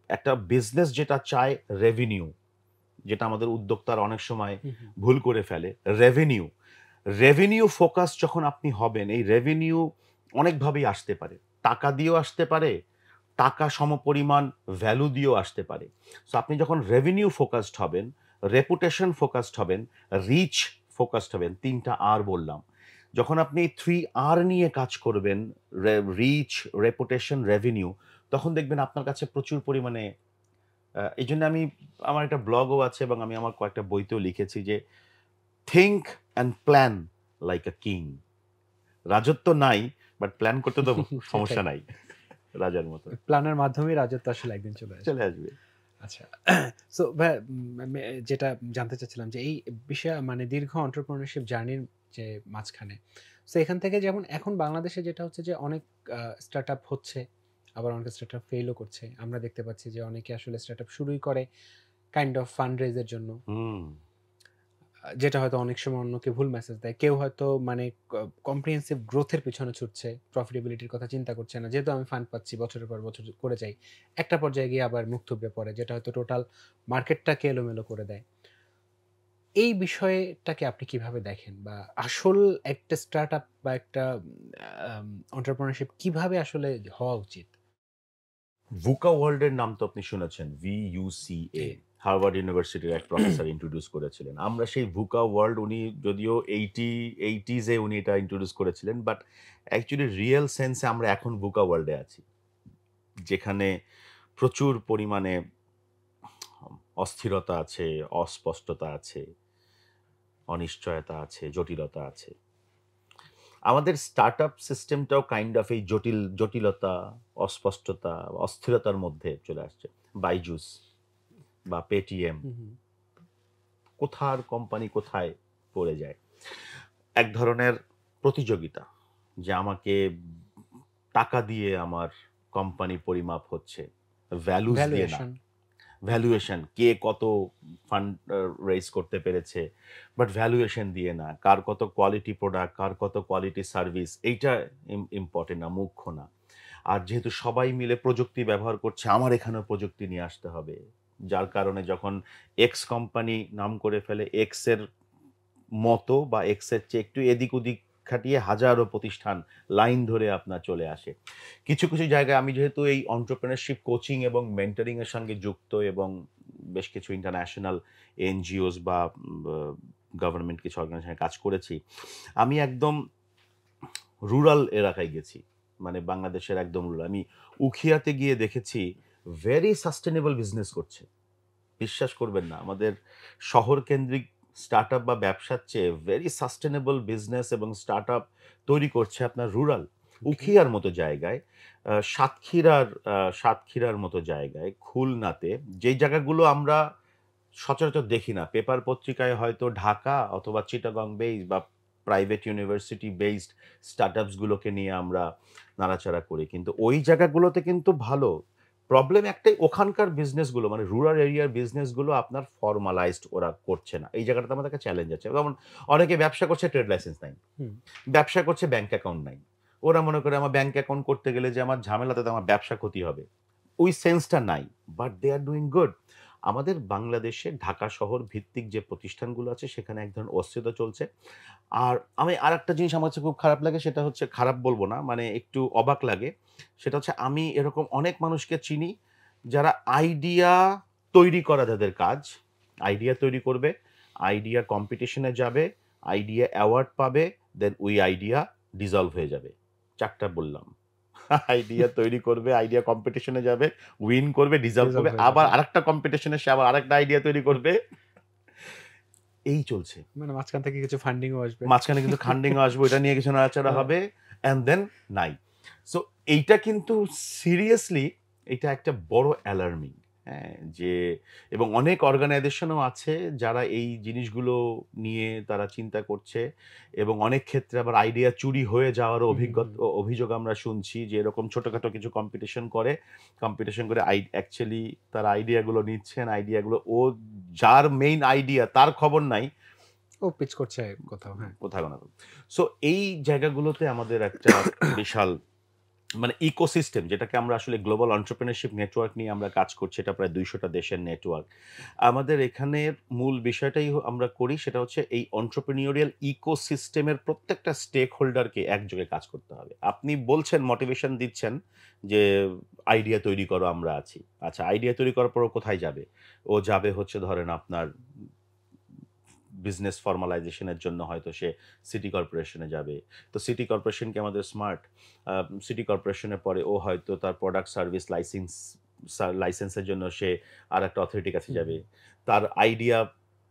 একটা বিজনেস যেটা চায় রেভিনিউ, যেটা আমাদের উদ্যোক্তারা অনেক সময় হুম, হুম। ভুল করে ফেলে। রেভিনিউ, রেভিনিউ ফোকাস যখন আপনি হবেন, এই রেভিনিউ অনেকভাবেই আসতে পারে। টাকা দিয়েও আসতে পারে, টাকা সমপরিমাণ ভ্যালু দিয়েও আসতে পারে। সো আপনি যখন রেভিনিউ ফোকাসড হবেন, রেপুটেশন ফোকাসড হবেন, রিচ ফোকাসড হবেন, ৩ টা আর বললাম। যখন আপনি 3 আর নিয়ে কাজ করবেন, রিচ, রেপুটেশন, রেভিনিউ, তখন দেখবেন আপনার কাছে প্রচুর পরিমাণে এইজন্য আমি আমার একটা ব্লগও আছে এবং আমি আমার কয়েকটা বইতেও লিখেছি যে, "think and plan like a king." রাজত্ব নাই, বাট প্ল্যান করতে তো সেটাই। সমস্যা নাই। রাজার মতো। প্ল্যানের মাধ্যমেই রাজত্ব আসলে একদিন চলে আসবে। চলে আসবে। আচ্ছা। সো ভাইয়া যেটা জানতে চাচ্ছিলাম যে এই বিষয়ে মানে দীর্ঘ entrepreneurship জার্নির যে মাঝখানে, সো এখান থেকে যেমন এখন বাংলাদেশে যেটা হচ্ছে যে অনেক স্টার্টআপ হচ্ছে, আবার অনেক স্টার্টআপ ফেইলও করছে। আমরা দেখতে পাচ্ছি যে অনেকে আসলে স্টার্টআপ শুরুই করে কাইন্ড অফ ফান্ড রেইজ এর জন্য। হুম, যেটা হয়তো অনেক সময় অন্যকে ভুল মেসেজ দেয়। কেউ হয়তো মানে কম্প্রিহেন্সিভ গ্রোথ এর পেছনে ছুটছে। প্রফিটেবিলিটির কথা চিন্তা করছে না। যেহেতু আমি ফান্ড পাচ্ছি বছরের পর বছর করে যাই। একটা পর্যায়ে গিয়ে আবার মুখ থুবড়ে পড়ে। যেটা হয়তো টোটাল মার্কেটটাকে এলোমেলো করে দেয়। এই বিষয়টাকে আপনি কিভাবে দেখেন? বা আসল একটা স্টার্টআপ বা একটা এন্টারপ্রেনারশিপ কিভাবে আসলে হওয়া উচিত? VUCA ওয়ার্ল্ড এর নাম তো আপনি শুনেছেন। VUCA। জি। হার্ভার্ড ইউনিভার্সিটির এক প্রফেসর ইন্ট্রোডিউস করেছিলেন। আমরা সেই VUCA ওয়ার্ল্ড উনি যদিও 80s এ উনি এটা ইন্ট্রোডিউস করেছিলেন। বাট অ্যাকচুয়ালি রিয়াল সেন্স এ আমরা এখন VUCA ওয়ার্ল্ড এ আছি। যেখানে প্রচুর পরিমাণে অস্থিরতা আছে, অস্পষ্টতা আছে, অনিশ্চয়তা আছে, জটিলতা আছে। আমাদের স্টার্টআপ সিস্টেমটাও কাইন্ড অফ এই জটিলতা, অস্পষ্টতা, অস্থিরতার মধ্যে চলে আসছে। বাইজুস বা পেটিএম, হু, হু। কোথার কোম্পানি কোথায় পড়ে যায়। এক ধরনের প্রতিযোগিতা যে আমাকে টাকা দিয়ে আমার কোম্পানি পরিমাপ হচ্ছে। ভ্যালুস দিয়ে না। ভ্যালুয়েশন। ভ্যালুয়েশন কে কত ফান্ড রেইজ করতে পেরেছে, বাট ভ্যালুয়েশন দিয়ে না। কার কত কোয়ালিটি প্রোডাক্ট, কার কত কোয়ালিটি সার্ভিস, এইটা ইম্পোর্টেন্ট না, মুখ্য না। আর যেহেতু সবাই মিলে প্রযুক্তি ব্যবহার করছে, আমার এখানেও প্রযুক্তি নিয়ে আসতে হবে। যার কারণে যখন এক্স কোম্পানি নাম করে ফেলে, এক্স এর মতো বা এক্স এর চেয়ে একটু এদিক ওদিক খাটিয়ে হাজারো প্রতিষ্ঠান লাইন ধরে আপনার চলে আসে। কিছু জায়গায় আমি যেহেতু এই এন্টারপ্রেনারশিপ কোচিং এবং মেন্টরিং এর সঙ্গে যুক্ত এবং বেশ কিছু ইন্টারন্যাশনাল এনজিওস বা গভর্নমেন্ট কিছু অর্গানাইজেশনে কাজ করেছি। আমি একদম রুরাল এলাকায় গেছি। মানে বাংলাদেশের একদম রুরাল। আমি উখিয়াতে গিয়ে দেখেছি ভেরি সাস্টেইনেবল বিজনেস করছে। বিশ্বাস করবেন না। আমাদের শহর কেন্দ্রিক স্টার্টআপ বা ব্যবসার চেয়ে ভেরি সাস্টেইনেবল বিজনেস এবং স্টার্টআপ তৈরি করছে আপনার রুরাল। ওকে। উখিয়ার মতো জায়গায়, সাতক্ষীরার মতো জায়গায়, খুলনাতে যেই জায়গাগুলো আমরা সচরাচর দেখি না। পেপার পত্রিকায় হয়তো ঢাকা অথবা চিটাগং বেসড বা প্রাইভেট ইউনিভার্সিটি বেসড স্টার্টআপস গুলোকে নিয়ে আমরা নাড়াচাড়া করি। কিন্তু ওই জায়গাগুলোতে কিন্তু ভালো প্রবলেম একটাই, ওখানকার বিজনেসগুলো মানে রুরাল এরিয়ার বিজনেসগুলো আপনার ফর্মালাইজড ওরা করছে না। এই জায়গাটাতে আমাদের একটা চ্যালেঞ্জ আছে। যেমন অনেকে ব্যবসা করছে, ট্রেড লাইসেন্স নাই। হুম। ব্যবসা করছে, ব্যাংক অ্যাকাউন্ট নাই। ওরা মনে করে আমার ব্যাংক অ্যাকাউন্ট করতে গেলে যে আমার ঝামেলাতে তো আমার ব্যবসা ক্ষতি হবে। ওই সেন্সটা নাই। But they are doing good. আমাদের বাংলাদেশে ঢাকা শহর ভিত্তিক যে প্রতিষ্ঠানগুলো আছে সেখানে এক ধরনের অস্থিরতা চলছে। আর আমি আরেকটা জিনিস আমার কাছে খুব খারাপ লাগে, সেটা হচ্ছে, খারাপ বলব না, মানে একটু অবাক লাগে। সেটা হচ্ছে আমি এরকম অনেক মানুষকে চিনি যারা আইডিয়া তৈরি করা যাদের কাজ। আইডিয়া তৈরি করবে, আইডিয়া কম্পিটিশনে যাবে, আইডিয়া অ্যাওয়ার্ড পাবে, দেন ওই আইডিয়া ডিসলভ হয়ে যাবে। ৪ টা বললাম। আইডিয়া তৈরি করবে, আইডিয়া কম্পিটিশনে যাবে, উইন করবে, ডিসলভ রিজলভ করবে, হয়ে আবার যাবে। আরেকটা কম্পিটিশনে সে আবার আরেকটা আইডিয়া তৈরি করবে। এই চলছে। মানে মাঝখান থেকে কিছু ফান্ডিংও আসবে। মাঝখানে কিন্তু ফান্ডিংও আসবে, ওইটা নিয়ে কিছু নাড়াচাড়া হ্যাঁ। হবে, অ্যান্ড দেন নাই। সো এইটা কিন্তু সিরিয়াসলি এটা একটা বড় অ্যালার্মিং, হ্যাঁ? যে এবং অনেক অর্গানাইজেশনও আছে যারা এই জিনিসগুলো নিয়ে তারা চিন্তা করছে, এবং অনেক ক্ষেত্রে আবার আইডিয়া চুরি হয়ে যাওয়ারও হুম, হুম, হুম। অভিযোগ আমরা শুনছি, যে এরকম ছোটখাটো কিছু কম্পিটিশন করে অ্যাকচুয়ালি তারা আইডিয়াগুলো নিচ্ছেন, আইডিয়াগুলো যার মেইন আইডিয়া তার খবর নাই, ও পিচ করছে কোথাও, হ্যাঁ। কোথাও না। সো এই জায়গাগুলোতে আমাদের একটা বিশাল মানে ইকোসিস্টেম, যেটাকে আমরা আসলে গ্লোবাল এন্টারপ্রেনিউরশিপ নেটওয়ার্ক নিয়ে আমরা কাজ করছি, এটা প্রায় ২০০ টা দেশের নেটওয়ার্ক। আমাদের এখানের মূল বিষয়টাই আমরা করি, সেটা হচ্ছে এই এন্টারপ্রেনিউরিয়াল ইকোসিস্টেমের প্রত্যেকটা স্টেক হোল্ডারকে একযোগে কাজ করতে হবে। আপনি বলছেন, মোটিভেশন দিচ্ছেন যে আইডিয়া তৈরি করো, আমরা আছি। আচ্ছা, আইডিয়া তৈরি করার পর ও কোথায় যাবে? ও যাবে হচ্ছে ধরেন আপনার বিজনেস ফর্মালাইজেশন এর জন্য হয়তো সে সিটি কর্পোরেশনে যাবে। তো সিটি কর্পোরেশন কি আমাদের স্মার্ট? সিটি কর্পোরেশনের পরে ও হয়তো তার প্রোডাক্ট সার্ভিস লাইসেন্সের জন্য সে আরেকটা অথরিটির কাছে হুম, যাবে। হুম। তার আইডিয়া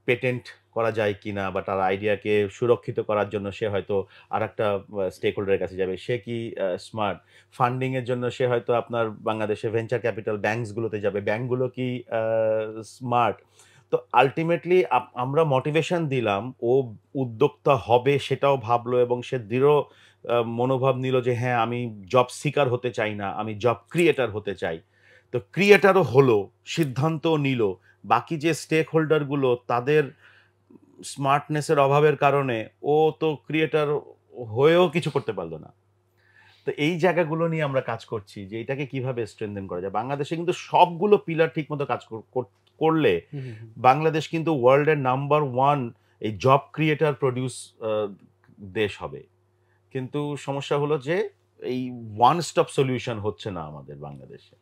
পেটেন্ট করা যায় কিনা বা তার আইডিয়াকে সুরক্ষিত করার জন্য সে হয়তো আরেকটা স্টেক হোল্ডারের কাছে যাবে। সে কি স্মার্ট? ফান্ডিং এর জন্য সে হয়তো আপনার বাংলাদেশে ভেঞ্চার ক্যাপিটাল ব্যাংকস গুলোতে যাবে। ব্যাংকগুলো কি আ স্মার্ট? তো আল্টিমেটলি আমরা মোটিভেশন দিলাম, ও উদ্যোক্তা হবে সেটাও ভাবলো, এবং সে দৃঢ় মনোভাব নিল যে হ্যাঁ, আমি জব সিকার হতে চাই না, আমি জব ক্রিয়েটর হতে চাই। তো ক্রিয়েটরও হলো, সিদ্ধান্তও নিল। বাকি যে স্টেক হোল্ডার গুলো তাদের স্মার্টনেস এর অভাবের কারণে ও তো ক্রিয়েটর হয়েও কিছু করতে পারল না। তো এই জায়গাগুলো নিয়ে আমরা কাজ করছি যে এটাকে কিভাবে স্ট্রেনথেন করা যায়। বাংলাদেশে কিন্তু সবগুলো পিলার ঠিকমতো কাজ করলে হুম, হুম, হুম। বাংলাদেশ কিন্তু ওয়ার্ল্ডের নাম্বার 1 এই জব ক্রিয়েটর প্রোডিউস আ দেশ হবে। কিন্তু সমস্যা হলো যে এই ওয়ান স্টপ সলিউশন হচ্ছে না আমাদের বাংলাদেশে।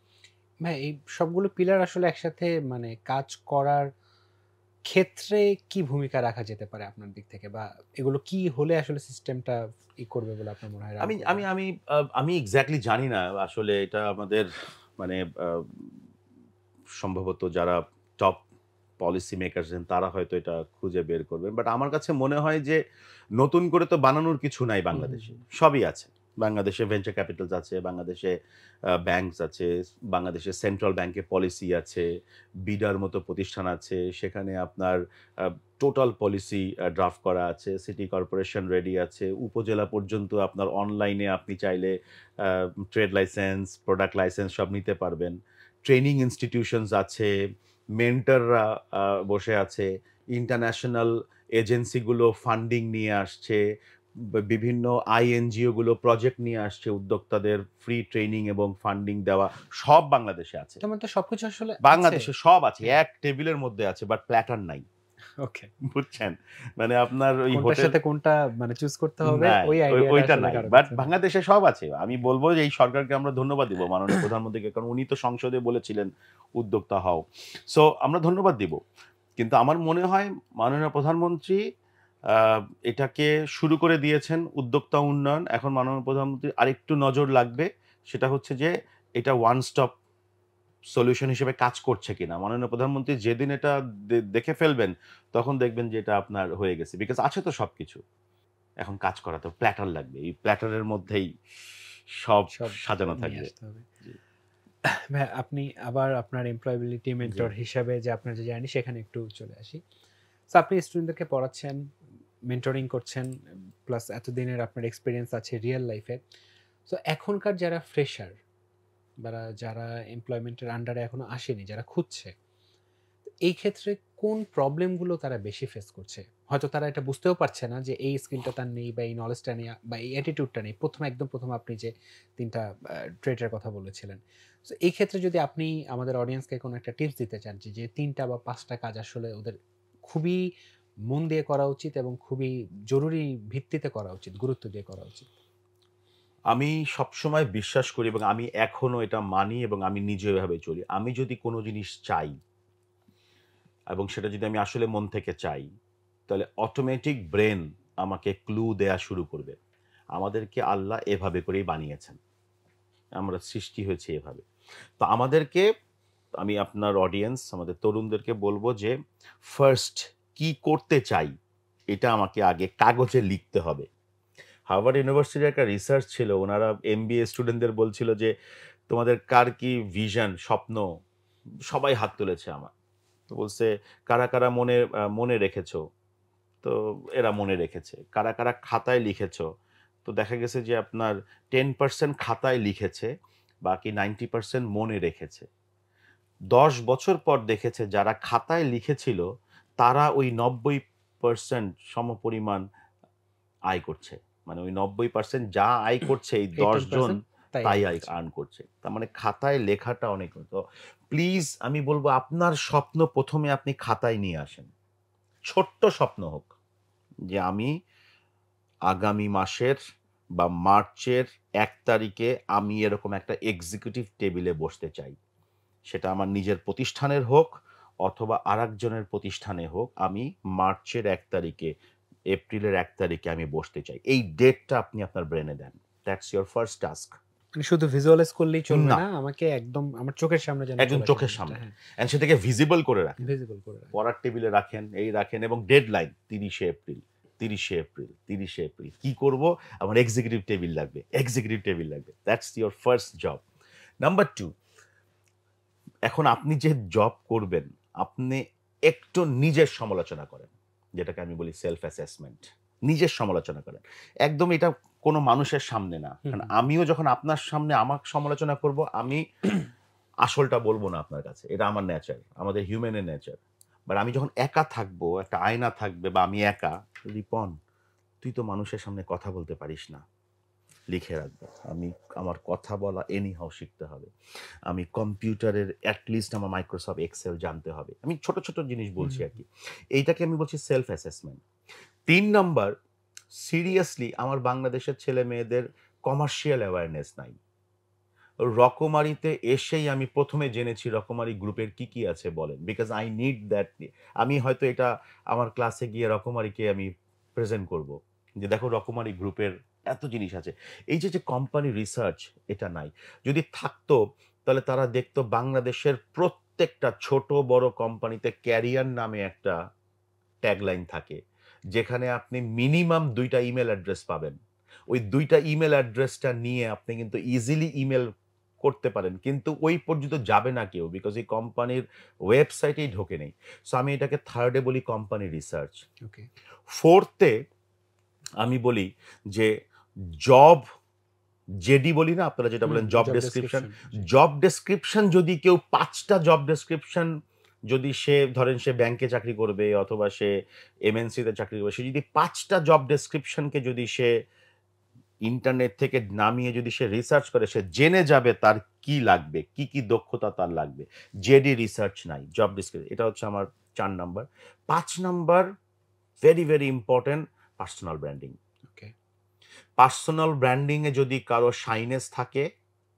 ভাই এই সবগুলো পিলার আসলে একসাথে মানে কাজ করার ক্ষেত্রে কি ভূমিকা রাখা যেতে পারে আপনার দিক থেকে? বা এগুলো কি হলে আসলে সিস্টেমটা করবে বলে আপনার মনে হয় রান আমি করবে? আমি আমি আ আমি এক্সাক্টলি জানি না আসলে এটা আমাদের মানে আ সম্ভবত যারা টপ পলিসি মেকারস আছেন তারা হয়তো এটা খুঁজে বের করবেন। বাট আমার কাছে মনে হয় যে নতুন করে তো বানানোর কিছু নাই হুম, হুম, বাংলাদেশে। হুম। সবই আছে। বাংলাদেশে ভেঞ্চার ক্যাপিটালস আছে, বাংলাদেশে ব্যাংকস আছে, বাংলাদেশে সেন্ট্রাল ব্যাংকের পলিসি আছে, বিডার মতো প্রতিষ্ঠান আছে। সেখানে আপনার আ টোটাল পলিসি ড্রাফট করা আছে। সিটি কর্পোরেশন রেডি আছে। উপজেলা পর্যন্ত আপনার অনলাইনে আপনি চাইলে আ ট্রেড লাইসেন্স, প্রোডাক্ট লাইসেন্স সব নিতে পারবেন। ট্রেনিং ইনস্টিটিউশনস আছে, মেন্টররা বসে আছে, ইন্টারন্যাশনাল এজেন্সিগুলো ফান্ডিং নিয়ে আসছে, বিভিন্ন আইএনজিও গুলো প্রজেক্ট নিয়ে আসছে উদ্যোক্তাদের ফ্রি ট্রেনিং এবং ফান্ডিং দেওয়া, সব বাংলাদেশে আছে। তার মানে তো সবকিছু আসলে আছে। বাংলাদেশে সব আছে। হ্যাঁ, এক টেবিলের মধ্যে আছে, বাট প্ল্যাটার নাই। ওকে। বুঝছেন? মানে আপনার ওই কোনটার হোটেল সাথে কোনটা মানে চুজ করতে হবে নাই, ওই আইডিয়াটা ওইটা আসলে নাই। কারো বাট কাছে নাই। বাংলাদেশে সব আছে। আমি বলব যে এই সরকারকে আমরা ধন্যবাদ দিব, মাননীয় প্রধানমন্ত্রীকে। কারণ উনি তো সংসদে বলেছিলেন উদ্যোক্তা হও। সো আমরা ধন্যবাদ দিব। কিন্তু আমার মনে হয় মাননীয় প্রধানমন্ত্রী আ এটাকে শুরু করে দিয়েছেন উদ্যোক্তা উন্নয়ন। এখন মাননীয় প্রধানমন্ত্রীর আরেকটু নজর লাগবে। সেটা হচ্ছে যে এটা ওয়ান স্টপ সলিউশন হিসেবে কাজ করছে কিনা। মাননীয় প্রধানমন্ত্রী যেদিন এটা দেখে ফেলবেন, তখন দেখবেন যে এটা আপনার হয়ে গেছে। বিকজ আছে তো সবকিছু। এখন কাজ করা তো প্ল্যাটার লাগবে। এই প্ল্যাটারের মধ্যেই সব সব সাজানো নিয়ে থাকবে। আসতে হবে। জি, ভাই আপনি আবার আপনার এমপ্লয়াবিলিটি জি। মেন্টর হিসাবে যে আপনার যে জার্নি সেখানে একটু চলে আসি। সো আপনি স্টুডেন্টদেরকে পড়াচ্ছেন, মেন্টরিং করছেন, প্লাস এতদিনের আপনার এক্সপেরিয়েন্স আছে রিয়াল লাইফে। সো এখনকার যারা ফ্রেশার বা যারা এমপ্লয়মেন্টের আন্ডারে এখনো আসেনি, যারা খুঁজছে, এই ক্ষেত্রে কোন প্রবলেমগুলো তারা বেশি ফেস করছে? হয়তো তারা এটা বুঝতেও পারছে না যে এই স্কিলটা তার নেই বা এই নলেজটা নেই বা এই অ্যাটিটিউডটা নেই। একদম ১ম আপনি যে ৩ টা ট্রেটের কথা বলেছিলেন। সো এই ক্ষেত্রে যদি আপনি আমাদের অডিয়েন্সকে কোনো একটা টিপস দিতে চান যে ৩ টা বা ৫ টা কাজ আসলে ওদের খুবই মন দিয়ে করা উচিত এবং খুবই জরুরি ভিত্তিতে করা উচিত, গুরুত্ব দিয়ে করা উচিত। আমি সবসময় বিশ্বাস করি এবং আমি এখনো এটা মানি এবং আমি নিজে এভাবে চলি। আমি যদি কোনো জিনিস চাই এবং সেটা যদি আমি আসলে মন থেকে চাই, তাহলে অটোমেটিক ব্রেন আমাকে ক্লু দেয়া শুরু করবে। আমাদেরকে আল্লাহ এভাবে করেই বানিয়েছেন। আমরা সৃষ্টি হয়েছি এভাবে। তো আমাদেরকে, আমি আপনার অডিয়েন্স, আমাদের তরুণদেরকে বলব যে ফার্স্ট কি করতে চাই, এটা আমাকে আগে কাগজে লিখতে হবে। হার্ভার্ড ইউনিভার্সিটির একটা রিসার্চ ছিল। ওনারা এমবিএ স্টুডেন্টদের বলছিল যে, "তোমাদের কার কি ভিশন, স্বপ্ন?" সবাই হাত তুলেছে আমার। তো বলছে, "কারা, কারা মনে রেখেছো?" তো এরা মনে রেখেছে। কারা, কারা খাতায় লিখেছো? তো দেখা গেছে যে আপনার 10% খাতায় লিখেছে, বাকি 90% মনে রেখেছে। ১০ বছর পর দেখেছে যারা খাতায় লিখেছিল, তারা ওই ৯০% সমপরিমাণ আয় করছে। মানে ওই ৯০% যা আয় করছে এই এই ১০ জন 10% তাই তাই আয় আয় করছে। আর্ন করছে। তার মানে খাতায় লেখাটা অনেক। তো প্লিজ আমি বলব আপনার স্বপ্ন ১ম এ আপনি খাতায় নিয়ে আসেন। ছোট্ট স্বপ্ন হোক। যে আমি আগামী মাসের বা মার্চের ১ তারিখে আমি এরকম একটা এক্সিকিউটিভ টেবিলে বসতে চাই। সেটা আমার নিজের প্রতিষ্ঠানের হোক অথবা আরেকজনের প্রতিষ্ঠানে হোক, আমি মার্চের ১ তারিখে, এপ্রিলের ১ তারিখে আমি বসতে চাই। এই ডেটটা আপনি আপনার ব্রেইনে দেন। That's your first task. মানে শুধু ভিজুয়ালাইজ করলেই চলবে না, না। আমাকে একদম আমার চোখের সামনে যেন একদম চলে আসে চোখের জিনিসটা। সামনে। হ্যাঁ, অ্যান্ড সেটাকে ভিজিবল করে রাখেন। ভিজিবল করে রাখবো। পড়ার টেবিলে রাখেন, এই রাখেন এবং ডেডলাইন ৩০শে এপ্রিল, ৩০শে এপ্রিল, ৩০শে এপ্রিল। কি করব? আমার এক্সিকিউটিভ টেবিল লাগবে, এক্সিকিউটিভ টেবিল লাগবে। That's your first job. Number ২, এখন আপনি যে জব করবেন, আপনি একটু নিজের সমালোচনা করেন। যেটাকে আমি বলি সেলফ অ্যাসেসমেন্ট। নিজের সমালোচনা করেন। একদম এটা কোনো মানুষের সামনে না। হুম, কারণ হুম। আমিও যখন আপনার সামনে আমাকে সমালোচনা করব, আমি আসলটা বলব না আপনার কাছে। এটা আমার নেচার। আমাদের হিউম্যানের নেচার। বাট আমি যখন একা থাকবো, একটা আয়না থাকবে বা আমি একা, "রিপন, তুই তো মানুষের সামনে কথা বলতে পারিস না।" লিখে রাখবো। আমার কথা বলা এনিহাউ শিখতে হবে। আমি কম্পিউটারের এট লিস্ট আমার Microsoft Excel জানতে হবে। আমি ছোট, ছোট জিনিস হুম, বলছি হুম, আরকি। এইটাকে আমি বলছি সেলফ অ্যাসেসমেন্ট। ৩ নাম্বার, সিরিয়াসলি আমার বাংলাদেশের ছেলেমেয়েদের কমার্শিয়াল অ্যাওয়ারনেস নাই। রকমারিতে এসেই আমি ১ম এ জেনেছি রকমারি গ্রুপের কি, কি আছে বলেন। Because I need that. আমি হয়তো এটা আমার ক্লাসে গিয়ে রকমারিকে আমি প্রেজেন্ট করব। যে দেখো রকমারি গ্রুপের এত জিনিস আছে। এই যে কোম্পানি রিসার্চ, এটা নাই। যদি থাকতো তাহলে তারা দেখতো বাংলাদেশের প্রত্যেকটা ছোট বড় কোম্পানিতে ক্যারিয়ার নামে একটা ট্যাগলাইন থাকে। যেখানে আপনি মিনিমাম ২ টা ইমেইল অ্যাড্রেস পাবেন। ওই ২ টা ইমেইল অ্যাড্রেসটা নিয়ে আপনি কিন্তু ইজিলি ইমেইল করতে পারেন। কিন্তু ওই পর্যন্ত যাবে না কেউ। বিকজ এই কোম্পানির ওয়েবসাইটেই ঢোকে নেই। সো আমি এটাকে 3rd এ বলি কোম্পানি রিসার্চ। ওকে। 4th এ আমি বলি যে জব, জেডি বলি না, আপনারা যেটা হুম, বলেন জব জব ডেসক্রিপশন। ডেসক্রিপশন। জি। জব ডেসক্রিপশন যদি কেউ ৫ টা জব ডেসক্রিপশন, যদি সে ধরেন সে ব্যাংকে চাকরি করবে অথবা সে এমএনসিতে চাকরি করবে, সে যদি ৫ টা জব ডেসক্রিপশনকে যদি সে ইন্টারনেট থেকে নামিয়ে যদি সে রিসার্চ করে, সে জেনে যাবে তার কি লাগবে, কি, কি দক্ষতা তার লাগবে। জেডি রিসার্চ নাই, জব ডেসক্রিপশন। এটা হচ্ছে আমার ৪ number. ৫ number, very, very important, personal branding. Okay. Personal branding এ যদি কারো শাইনেস থাকে,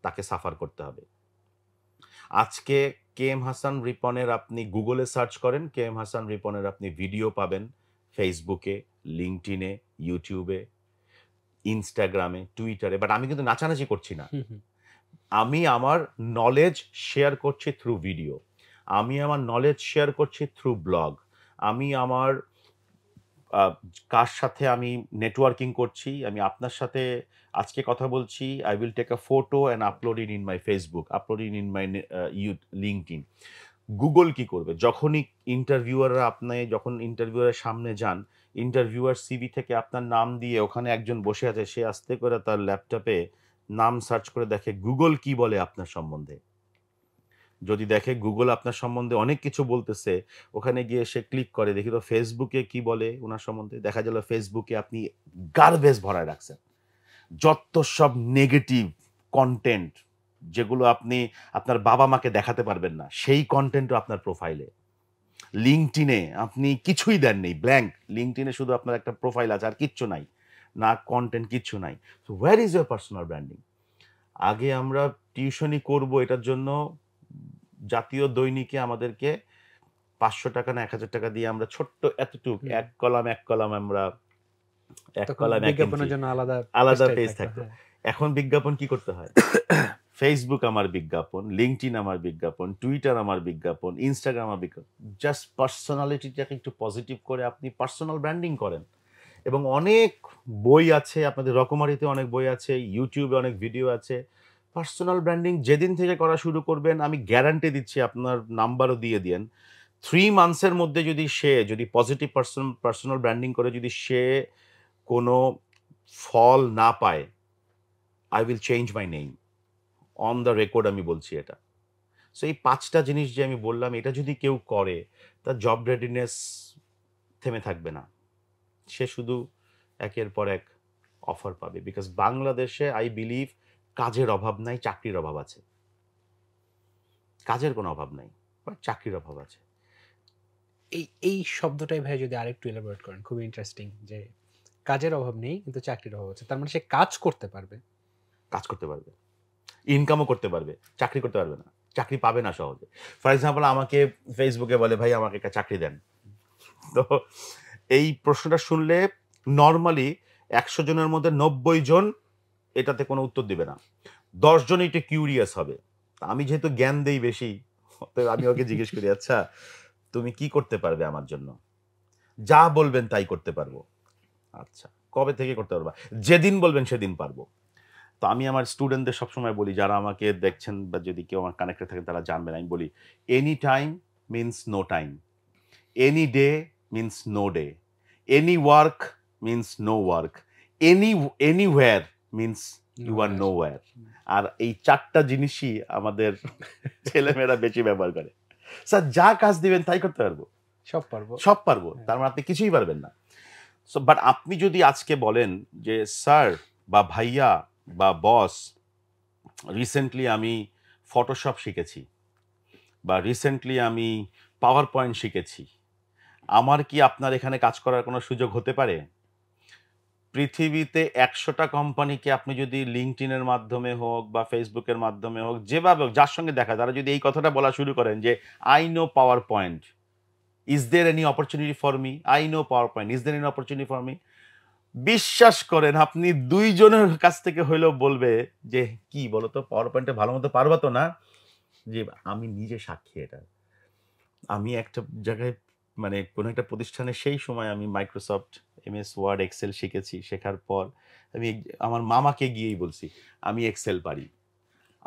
তাকে সাফার করতে হবে। আজকে কেএম হাসান রিপনের আপনি গুগলে সার্চ করেন, কেএম হাসান রিপনের আপনি ভিডিও পাবেন ফেসবুকে, লিঙ্কডইনে, ইউটিউবে, ইনস্টাগ্রামে, টুইটারে। বাট আমি কিন্তু নাচানাচি করছি না। হুম, হুম। আমি আমার নলেজ শেয়ার করছি থ্রু ভিডিও। আমি আমার নলেজ শেয়ার করছি থ্রু ব্লগ। আমি আমার আ কার সাথে আমি নেটওয়ার্কিং করছি, আমি আপনার সাথে আজকে কথা বলছি। I will take a photo and upload it in my Facebook, upload it in my LinkedIn. Google কি করবে? যখন ইন্টারভিউয়ারের সামনে যান, ইন্টারভিউয়ার সিভি থেকে আপনার নাম দিয়ে ওখানে একজন বসে আছে। সে আস্তে করে তার ল্যাপটপে নাম সার্চ করে দেখে গুগল কি বলে আপনার সম্বন্ধে, যদি দেখে গুগল আপনার সম্বন্ধে অনেক কিছু বলতেছে, ওখানে গিয়ে সে ক্লিক করে দেখি তো ফেসবুকে কি বলে ওনার সম্বন্ধে, দেখা গেল ফেসবুকে আপনি গার্বেজ ভরায় রাখছেন, যত সব নেগেটিভ কন্টেন্ট যেগুলো আপনি আপনার বাবা মাকে দেখাতে পারবেন না, সেই কন্টেন্টও আপনার প্রোফাইলে। লিঙ্কডইনে আপনি কিছুই দেননি, ব্ল্যাঙ্ক। লিঙ্কডইনে শুধু আপনার একটা প্রোফাইল আছে, আর কিচ্ছু নাই, না কন্টেন্ট, কিচ্ছু নাই। So where is your personal branding? আগে আমরা টিউশনি করব, এটার জন্য জাতীয় দৈনিকে আমাদেরকে ৫০০ টাকা না ১,০০০ টাকা দিয়ে আমরা ছোট্ট এতটুক হুম। এক কলাম আমরা এক তখন কলাম ১ বিজ্ঞাপনের ইঞ্চি জন্য আলাদা আলাদা পেজ পেজ থাকতো, থাকতো। হ্যাঁ। এখন বিজ্ঞাপন কি করতে হয়? ফেসবুক আমার বিজ্ঞাপন, লিঙ্কডইন আমার বিজ্ঞাপন, টুইটার আমার বিজ্ঞাপন, ইনস্টাগ্রাম আমার বিজ্ঞাপন। জাস্ট পার্সোনালিটিটাকে একটু পজিটিভ করে আপনি পার্সোনাল ব্র্যান্ডিং করেন। এবং অনেক বই আছে, আপনাদের রকমারিতে অনেক বই আছে, ইউটিউবে অনেক ভিডিও আছে। পার্সোনাল ব্র্যান্ডিং যেদিন থেকে করা শুরু করবেন, আমি গ্যারান্টি দিচ্ছি, আপনার নাম্বারও দিয়ে দিয়েন, 3 মান্থসের মধ্যে যদি পজিটিভ পার্সোনাল ব্র্যান্ডিং করে যদি সে কোনো ফল না পায়, I will change my name. On the record আমি বলছি এটা। সো এই ৫ টা জিনিস যে আমি বললাম, এটা যদি কেউ করে, তার জব রেডিনেস থেমে থাকবে না। সে শুধু একের পর এক অফার পাবে। বিকজ বাংলাদেশে আই বিলিভ কাজের অভাব নাই, চাকরির অভাব আছে। কাজের কোনো অভাব নাই, বাট চাকরির অভাব আছে। এই শব্দটাই ভাই যদি আরেকটু এলাবোরেট করেন, খুবই ইন্টারেস্টিং, যে কাজের অভাব নেই কিন্তু চাকরির অভাব আছে। তার মানে সে কাজ করতে পারবে, কাজ করতে পারবে, ইনকামও করতে পারবে, চাকরি করতে পারবে না, চাকরি পাবে না সহজে। ফর এক্সাম্পল, আমাকে ফেসবুকে বলে, ভাই আমাকে একটা চাকরি দেন। তো এই প্রশ্নটা শুনলে নর্মালি ১০০ জনের মধ্যে ৯০ জন এটাতে কোনো উত্তর দিবে না, ১০ জন একটু কিউরিয়াস হবে। তা আমি যেহেতু জ্ঞান দেই বেশি, তো আমি ওকে জিজ্ঞেস করি, আচ্ছা তুমি কি করতে পারবে আমার জন্য? যা বলবেন তাই করতে পারবো। আচ্ছা, কবে থেকে করতে পারবা? যেদিন বলবেন সেদিন পারবো। তো আমি আমার স্টুডেন্টদের সবসময় বলি, যারা আমাকে দেখছেন বা যদি কেউ আমার কানেক্টেড থাকেন তারা জানবেন, আমি বলি, any time means no time, any day means no day, any work means no work, anywhere means you are nowhere. আর এই ৪টা জিনিসই আমাদের ছেলেমেয়েরা বেশি ব্যবহার করে। স্যার যা কাজ দিবেন তাই করতে পারবো, সব পারবো। সব পারবো, তার মানে আপনি কিছুই পারবেন না। সো বাট আপনি যদি আজকে বলেন যে স্যার বা ভাইয়া বা বস, রিসেন্টলি আমি ফটোশপ শিখেছি, বা রিসেন্টলি আমি পাওয়ার পয়েন্ট শিখেছি, আমার কি আপনার এখানে কাজ করার কোনো সুযোগ হতে পারে? পৃথিবীতে ১০০টা কোম্পানিকে আপনি যদি লিঙ্কডইনের মাধ্যমে হোক বা ফেসবুকের মাধ্যমে হোক, যেভাবে হোক, যার সঙ্গে দেখা, তারা যদি এই কথাটা বলা শুরু করেন যে I know power point, is there any opportunity for me, I know power point, is there any opportunity for me, বিশ্বাস করেন আপনি ২ জনের কাছ থেকে হইলেও বলবে যে কি বলতো, পাওয়ার পয়েন্টে ভালো মতো পারবা তো না? যে আমি নিজে সাক্ষী এটা। আমি একটা জায়গায়, মানে কোনো একটা প্রতিষ্ঠানে, সেই সময় আমি মাইক্রোসফট, এমএস ওয়ার্ড, এক্সেল শিখেছি। শেখার পর আমি আমার মামাকে গিয়েই বলছি, আমি এক্সেল পারি।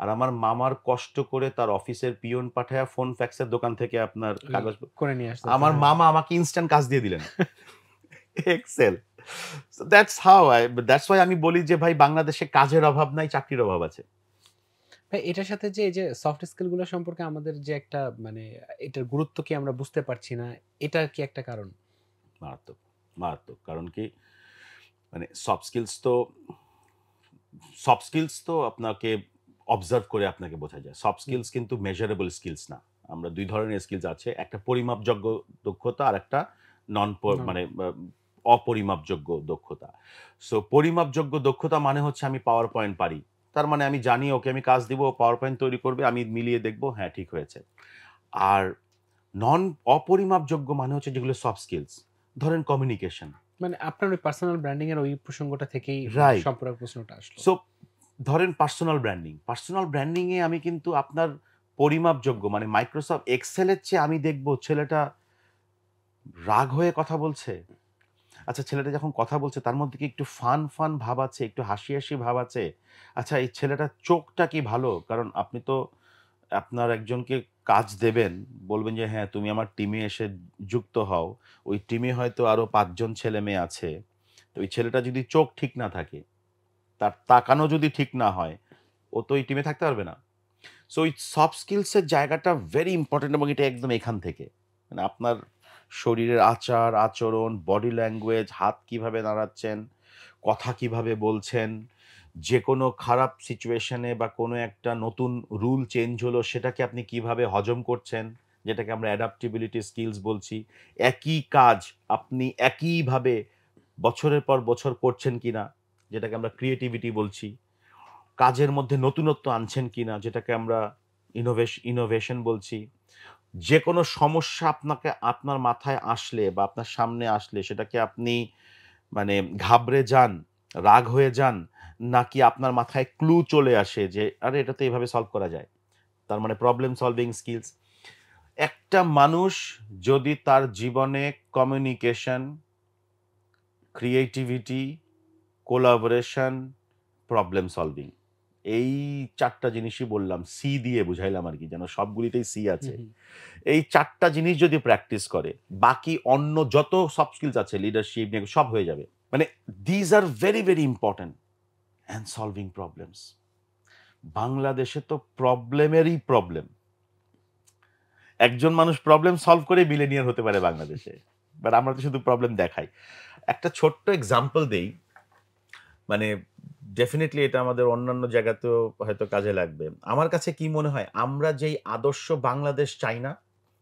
আর আমার মামার কষ্ট করে তার অফিসের পিয়ন পাঠায়া ফোন ফ্যাক্সের দোকান থেকে আপনার কাগজ করে নিয়ে আসতে আমার মামা আমাকে ইনস্ট্যান্ট কাজ দিয়ে দিলেন। এক্সেল। সো দ্যাটস ওয়াই আমি বলি যে ভাই, বাংলাদেশে কাজের অভাব নাই, চাকরির অভাব আছে। ভাই এটার সাথে যে এই যে সফট স্কিল গুলো সম্পর্কে আমাদের যে একটা মানে এটার গুরুত্ব কি আমরা বুঝতে পারছি না, এটা কি একটা কারণ? মারাত্মক, মারাত্মক। কারণ কি, মানে সফট স্কিলস তো আপনাকে অবজার্ভ করে আপনাকে বোঝা যায়। সফট স্কিলস কিন্তু মেজারেবল স্কিলস না। আমরা ২ ধরনের স্কিলস আছে। একটা পরিমাপযোগ্য দক্ষতা, আর একটা নন প নন। মানে অপরিমাপযোগ্য দক্ষতা। সো পরিমাপযোগ্য দক্ষতা মানে হচ্ছে আমি পাওয়ার পয়েন্ট পারি। তার মানে আমি জানি ওকে আমি কাজ দিব, পাওয়ার পয়েন্ট তৈরি করবে, আমি মিলিয়ে দেখব, হ্যাঁ ঠিক হয়েছে। আর অপরিমাপযোগ্য মানে হচ্ছে যেগুলো সফট স্কিলস। ধরেন কমিউনিকেশন। মানে আপনার ওই পার্সোনাল ব্র্যান্ডিং এর ওই প্রসঙ্গটা থেকেই রাইট। সম্পর্ক প্রশ্নটা আসলো। সো ধরেন পার্সোনাল ব্র্যান্ডিং। পার্সোনাল ব্র্যান্ডিং এ আমি কিন্তু আপনার পরিমাপযোগ্য, মানে মাইক্রোসফট এক্সেল এর চেয়ে আমি দেখব ছেলেটা রাগ হয়ে কথা বলছে। আচ্ছা, ছেলেটা যখন কথা বলছে তার মধ্যে কি একটু ফান ভাব আছে, একটু হাসি ভাব আছে? আচ্ছা, এই ছেলেটার চোখটা কি ভালো? কারণ আপনি তো আপনার একজনকে কাজ দেবেন, বলবেন যে হ্যাঁ, তুমি আমার টিমে এসে যুক্ত হও। ওই টিমে হয়তো আরো ৫ জন ছেলেমেয়ে আছে। তো ওই ছেলেটা যদি চোখ ঠিক না থাকে, তার তাকানো যদি ঠিক না হয়, ও তো এই টিমে থাকতে পারবে না। সো এই সফট স্কিলসের জায়গাটা ভেরি ইম্পর্টেন্ট, এবং এটা একদম এখান থেকে, মানে আপনার শরীরের আচার আচরণ, বডি ল্যাঙ্গুয়েজ, হাত কিভাবে নাড়াচ্ছেন, কথা কিভাবে বলছেন, যে কোনো খারাপ সিচুয়েশনে বা কোনো একটা নতুন রুল চেঞ্জ হলো সেটাকে আপনি কিভাবে হজম করছেন, যেটাকে আমরা অ্যাডাপ্টেবিলিটি স্কিলস বলছি। একই কাজ আপনি একইভাবে বছরের পর বছর করছেন কিনা, যেটাকে আমরা ক্রিয়েটিভিটি বলছি। কাজের মধ্যে নতুনত্ব আনছেন কিনা, যেটাকে আমরা ইনোভেশন বলছি। যে কোনো সমস্যা আপনার মাথায় আসলে বা আপনার সামনে আসলে সেটাকে আপনি মানে ঘাবড়ে যান, রাগ হয়ে যান, নাকি আপনার মাথায় ক্লু চলে আসে যে আরে এটা তো এভাবে সলভ করা যায়। তার মানে প্রবলেম সলভিং স্কিলস। একটা মানুষ যদি তার জীবনে communication, creativity, collaboration, problem solving, এই ৪ টা জিনিসই বললাম, সি দিয়ে বুঝাইলাম আরকি, যেন সবগুলিতেই সি আছে। এই ৪ টা জিনিস যদি প্র্যাকটিস করে, বাকি অন্য যত সফট স্কিলস আছে, লিডারশিপ সব হয়ে যাবে। মানে this are very, very important. And solving problems. বাংলাদেশে তো প্রবলেমেরই প্রবলেম। একজন মানুষ প্রবলেম সলভ করে বিলিয়নিয়ার হতে পারে বাংলাদেশে। বাট আমরা তো শুধু প্রবলেম দেখাই। একটা ছোট্ট এক্সাম্পল দেই, মানে ডেফিনিটলি এটা আমাদের অন্যান্য জায়গাতেও হয়তো কাজে লাগবে। আমার কাছে কি মনে হয়, আমরা যেই আদর্শ বাংলাদেশ চাই না,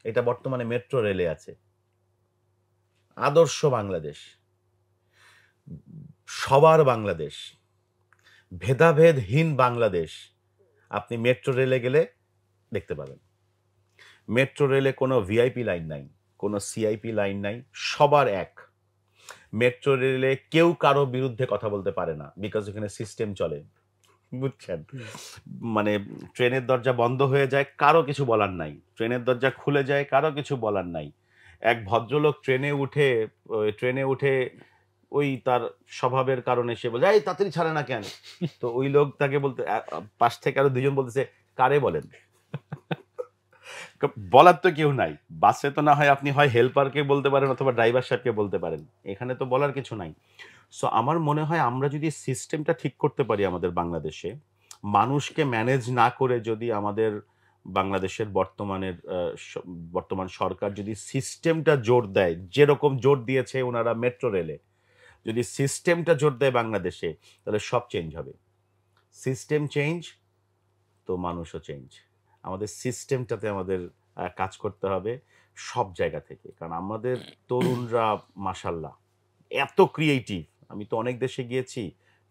এটা বর্তমানে মেট্রো রেলে আছে। আদর্শ বাংলাদেশ, সবার বাংলাদেশ, ভেদাভেদহীন বাংলাদেশ আপনি মেট্রো রেলে গেলে দেখতে পাবেন। মেট্রো রেলে কোনো ভিআইপি লাইন নাই, কোনো সিআইপি লাইন নাই, সবার এক। মেট্রো রেলে কেউ কারো বিরুদ্ধে কথা বলতে পারে না, বিকজ এখানে সিস্টেম চলে, বুঝছেন? মানে ট্রেনের দরজা বন্ধ হয়ে যায়, কারো কিছু বলার নাই। ট্রেনের দরজা খুলে যায়, কারো কিছু বলার নাই। এক ভদ্রলোক ট্রেনে উঠে ওই তার স্বভাবের কারণে সে বলে, এই তাড়াতাড়ি ছাড়ে না কেন? তো ওই লোক তাকে বলতে, পাশ থেকে আরো দুজন বলতেছে, কারে বলেন? বলার তো কেউ নাই। বাসে তো না হয় আপনি হয় হেল্পারকে বলতে পারেন অথবা ড্রাইভার সাহেবকে বলতে পারেন। এখানে তো বলার কিছু নাই। সো আমার মনে হয় আমরা যদি সিস্টেমটা ঠিক করতে পারি আমাদের বাংলাদেশে, মানুষকে ম্যানেজ না করে যদি আমাদের বাংলাদেশের বর্তমান সরকার যদি সিস্টেমটা জোর দেয়, যেরকম জোর দিয়েছে উনারা মেট্রো রেলে, যদি সিস্টেমটা জোর দেয় বাংলাদেশে, তাহলে সব চেঞ্জ হবে। সিস্টেম চেঞ্জ তো মানুষও চেঞ্জ। আমাদের সিস্টেমটাতে আমাদের কাজ করতে হবে সব জায়গা থেকে। কারণ আমাদের তরুণরা মাশাআল্লাহ এত ক্রিয়েটিভ। আমি তো অনেক দেশে গিয়েছি।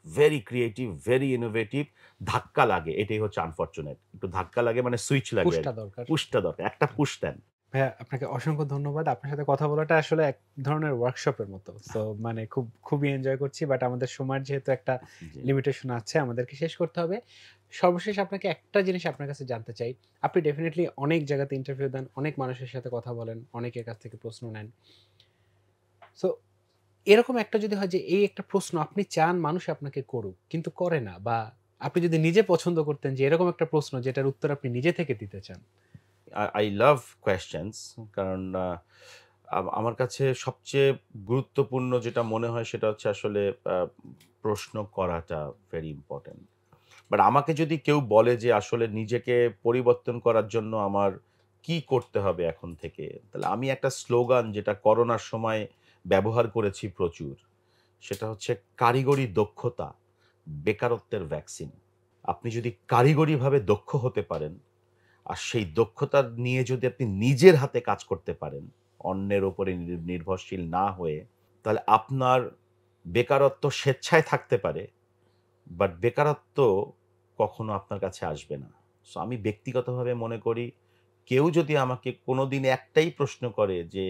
Very creative, very innovative. ধাক্কা লাগে, এটাই হচ্ছে আনফরচুনেট। একটু ধাক্কা লাগে মানে সুইচ লাগে পুশটা আরকি। দরকার। পুশটা দরকার। একটা পুশ দেন। ভাইয়া আপনাকে অসংখ্য ধন্যবাদ। আপনার সাথে কথা বলাটা আসলে এক ধরনের ওয়ার্কশপের মতো। সো মানে খুবই এনজয় করছি। বাট আমাদের সময়ের যেহেতু একটা জি। লিমিটেশন আছে, আমাদেরকে শেষ করতে হবে। সর্বশেষ আপনাকে একটা জিনিস আপনার কাছে জানতে চাই। আপনি ডেফিনিটলি অনেক জায়গাতে ইন্টারভিউ দেন, অনেক মানুষের সাথে কথা বলেন, অনেকের কাছ থেকে প্রশ্ন নেন। সো এরকম একটা যদি হয় যে এই একটা প্রশ্ন আপনি চান মানুষ আপনাকে করুক, কিন্তু করে না, বা আপনি যদি নিজে পছন্দ করতেন যে এরকম একটা প্রশ্ন যেটার উত্তর আপনি নিজে থেকে দিতে চান। I love questions, কারণ আমার কাছে সবচেয়ে গুরুত্বপূর্ণ যেটা মনে হয় সেটা হচ্ছে আসলে আ প্রশ্ন করাটা ভেরি ইম্পোর্টেন্ট। বাট আমাকে যদি কেউ বলে যে আসলে নিজেকে পরিবর্তন করার জন্য আমার কি করতে হবে এখন থেকে? তাহলে আমি একটা স্লোগান যেটা করোনার সময় ব্যবহার করেছি প্রচুর। সেটা হচ্ছে কারিগরি দক্ষতা, বেকারত্বের ভ্যাকসিন। আপনি যদি কারিগরিভাবে দক্ষ হতে পারেন, আর সেই দক্ষতা নিয়ে যদি আপনি নিজের হাতে কাজ করতে পারেন, অন্যের উপরে নির্ভরশীল না হয়ে, তাহলে আপনার বেকারত্ব স্বেচ্ছায় থাকতে পারে, বাট বেকারত্ব কখনো আপনার কাছে আসবে না। সো আমি ব্যক্তিগতভাবে মনে করি, কেউ যদি আমাকে কোনোদিন একটাই প্রশ্ন করে যে,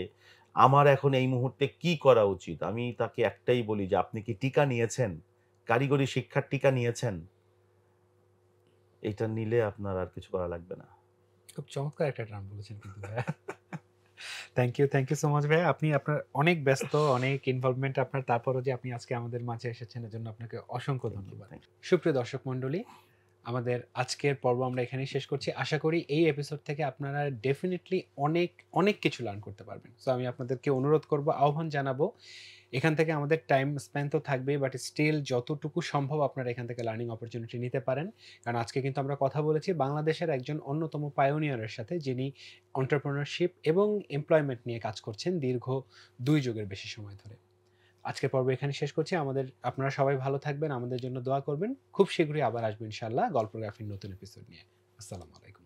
আমার এখন এই মুহূর্তে কি করা উচিত? আমি তাকে একটাই বলি যে, আপনি কি টিকা নিয়েছেন? কারিগরি শিক্ষার টিকা নিয়েছেন? এটা নিলে আপনার আর কিছু করা লাগবে না। খুব চমৎকার একটা টার্ম বলেছেন কিন্তু ভাইয়া। থ্যাংক ইউ সো মাচ ভাইয়া। আপনি আপনার অনেক ব্যস্ত, অনেক ইনভলভমেন্ট আপনার। তারপরও যে আপনি আজকে আমাদের মাঝে এসেছেন এজন্য আপনাকে অসংখ্য থ্যাংক ইউ, ধন্যবাদ। Thank you. সুপ্রিয় দর্শক মণ্ডলী, আমাদের আজকের পর্ব আমরা এখানেই শেষ করছি। আশা করি এই এপিসোড থেকে আপনারা ডেফিনিটলি অনেক, অনেক কিছু লার্ন করতে পারবেন। সো আমি আপনাদেরকে অনুরোধ করব, আহ্বান জানাবো। এখান থেকে আমাদের টাইম স্পেন্ড তো থাকবেই, বাট স্টিল যতটুকু সম্ভব আপনারা এখান থেকে লার্নিং অপরচুনিটি নিতে পারেন। কারণ আজকে কিন্তু আমরা কথা বলেছি বাংলাদেশের একজন অন্যতম পায়োনিয়রের সাথে, যিনি এন্টারপ্রেনারশিপ এবং এমপ্লয়মেন্ট নিয়ে কাজ করছেন দীর্ঘ ২ যুগের বেশি সময় ধরে। আজকের পর্ব এখানে শেষ করছি। আপনারা সবাই ভালো থাকবেন, আমাদের জন্য দোয়া করবেন। খুব শীঘ্রই আবার আসবো ইনশাআল্লাহ গল্পগ্রাফির নতুন এপিসোড নিয়ে। আসসালামু আলাইকুম।